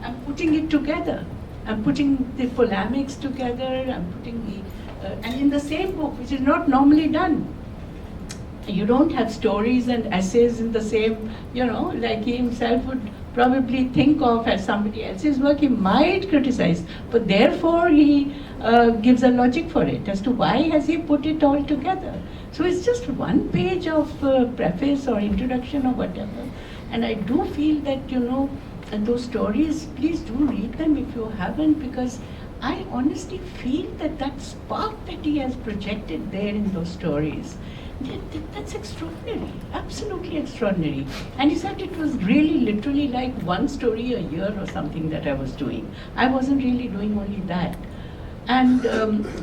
I'm putting it together. I'm putting the polemics together, I'm putting the, and in the same book, which is not normally done. You don't have stories and essays in the same, like he himself would probably think of as somebody else's work. He might criticize, but therefore he gives a logic for it as to why has he put it all together. So it's just one page of preface or introduction or whatever. And I do feel that, and those stories, please do read them if you haven't, because I honestly feel that spark that he has projected there in those stories, that's extraordinary, absolutely extraordinary. And he said it was really literally like one story a year or something that I was doing. I wasn't really doing only that. And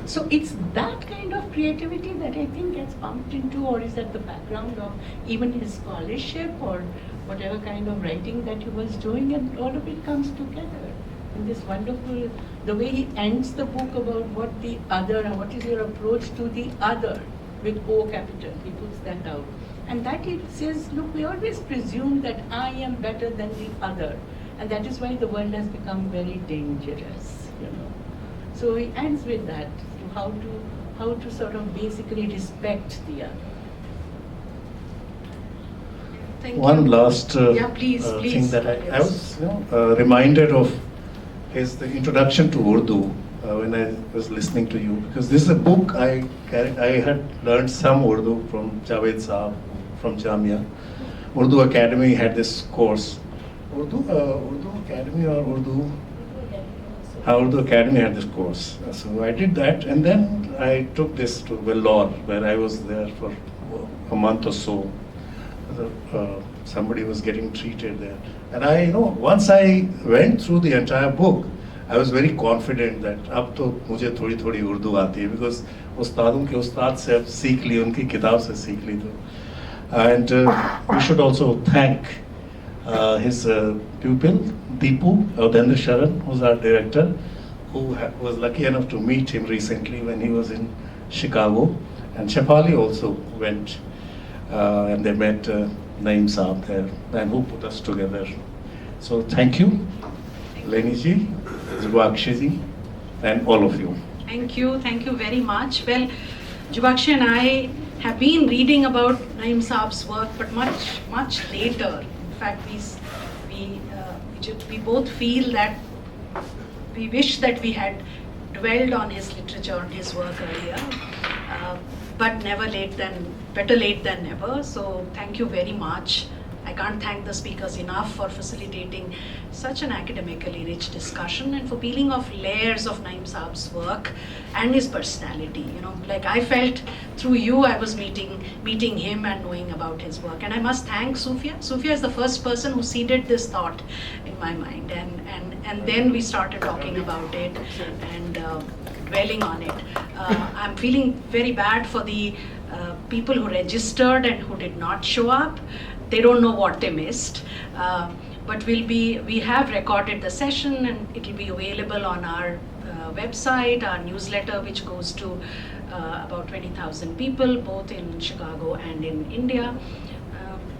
so it's that kind of creativity that I think gets pumped into, or is at the background of even his scholarship or whatever kind of writing that he was doing, and all of it comes together. And this wonderful, the way he ends the book about what the other, and what is your approach to the other, with O capital, he puts that out. And that he says, look, we always presume that I am better than the other. And that is why the world has become very dangerous, you know. So he ends with that, how to sort of basically respect the other. Thank One you. last Yeah, please, thing please. that I Yes. was reminded of is the introduction to Urdu when I was listening to you, because this is a book I had learned some Urdu from Javed Saab from Jamia. Urdu Academy had this course. Urdu Academy or Urdu? Urdu Academy had this course. So I did that, and then I took this to Vellore, where I was there for a month or so. Somebody was getting treated there. And once I went through the entire book, I was very confident that अब तो मुझे थोड़ी थोड़ी उर्दू आती है, because उस्तादों के उस्ताद से अब सीख ली, उनकी किताब से सीख ली तो. And we should also thank his pupil, Deepu Audendra Sharan, who's our director, who was lucky enough to meet him recently when he was in Chicago. And Shefali also went, and they met Naim Saab there, and who put us together. So thank you, Leni ji, Jubakshi ji, and all of you. Thank you very much. Well, Jubakshi and I have been reading about Naim Saab's work, but much later. In fact, we both feel that we wish that we had dwelled on his literature and his work earlier, but better late than never. So thank you very much. I can't thank the speakers enough for facilitating such an academically rich discussion and for peeling off layers of Naim Saab's work and his personality. Like I felt through you, I was meeting him and knowing about his work. And I must thank Soofia. Soofia is the first person who seeded this thought in my mind, and then we started talking about it and dwelling on it. I'm feeling very bad for the people who registered and who did not show up. They don't know what they missed, but we have recorded the session, and it will be available on our website, our newsletter, which goes to about 20,000 people, both in Chicago and in India.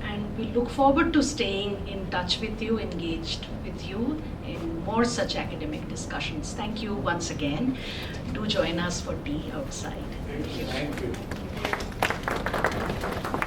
And we look forward to staying in touch with you, engaged with you in more such academic discussions. Thank you once again. Do join us for tea outside. Thank you. Thank you.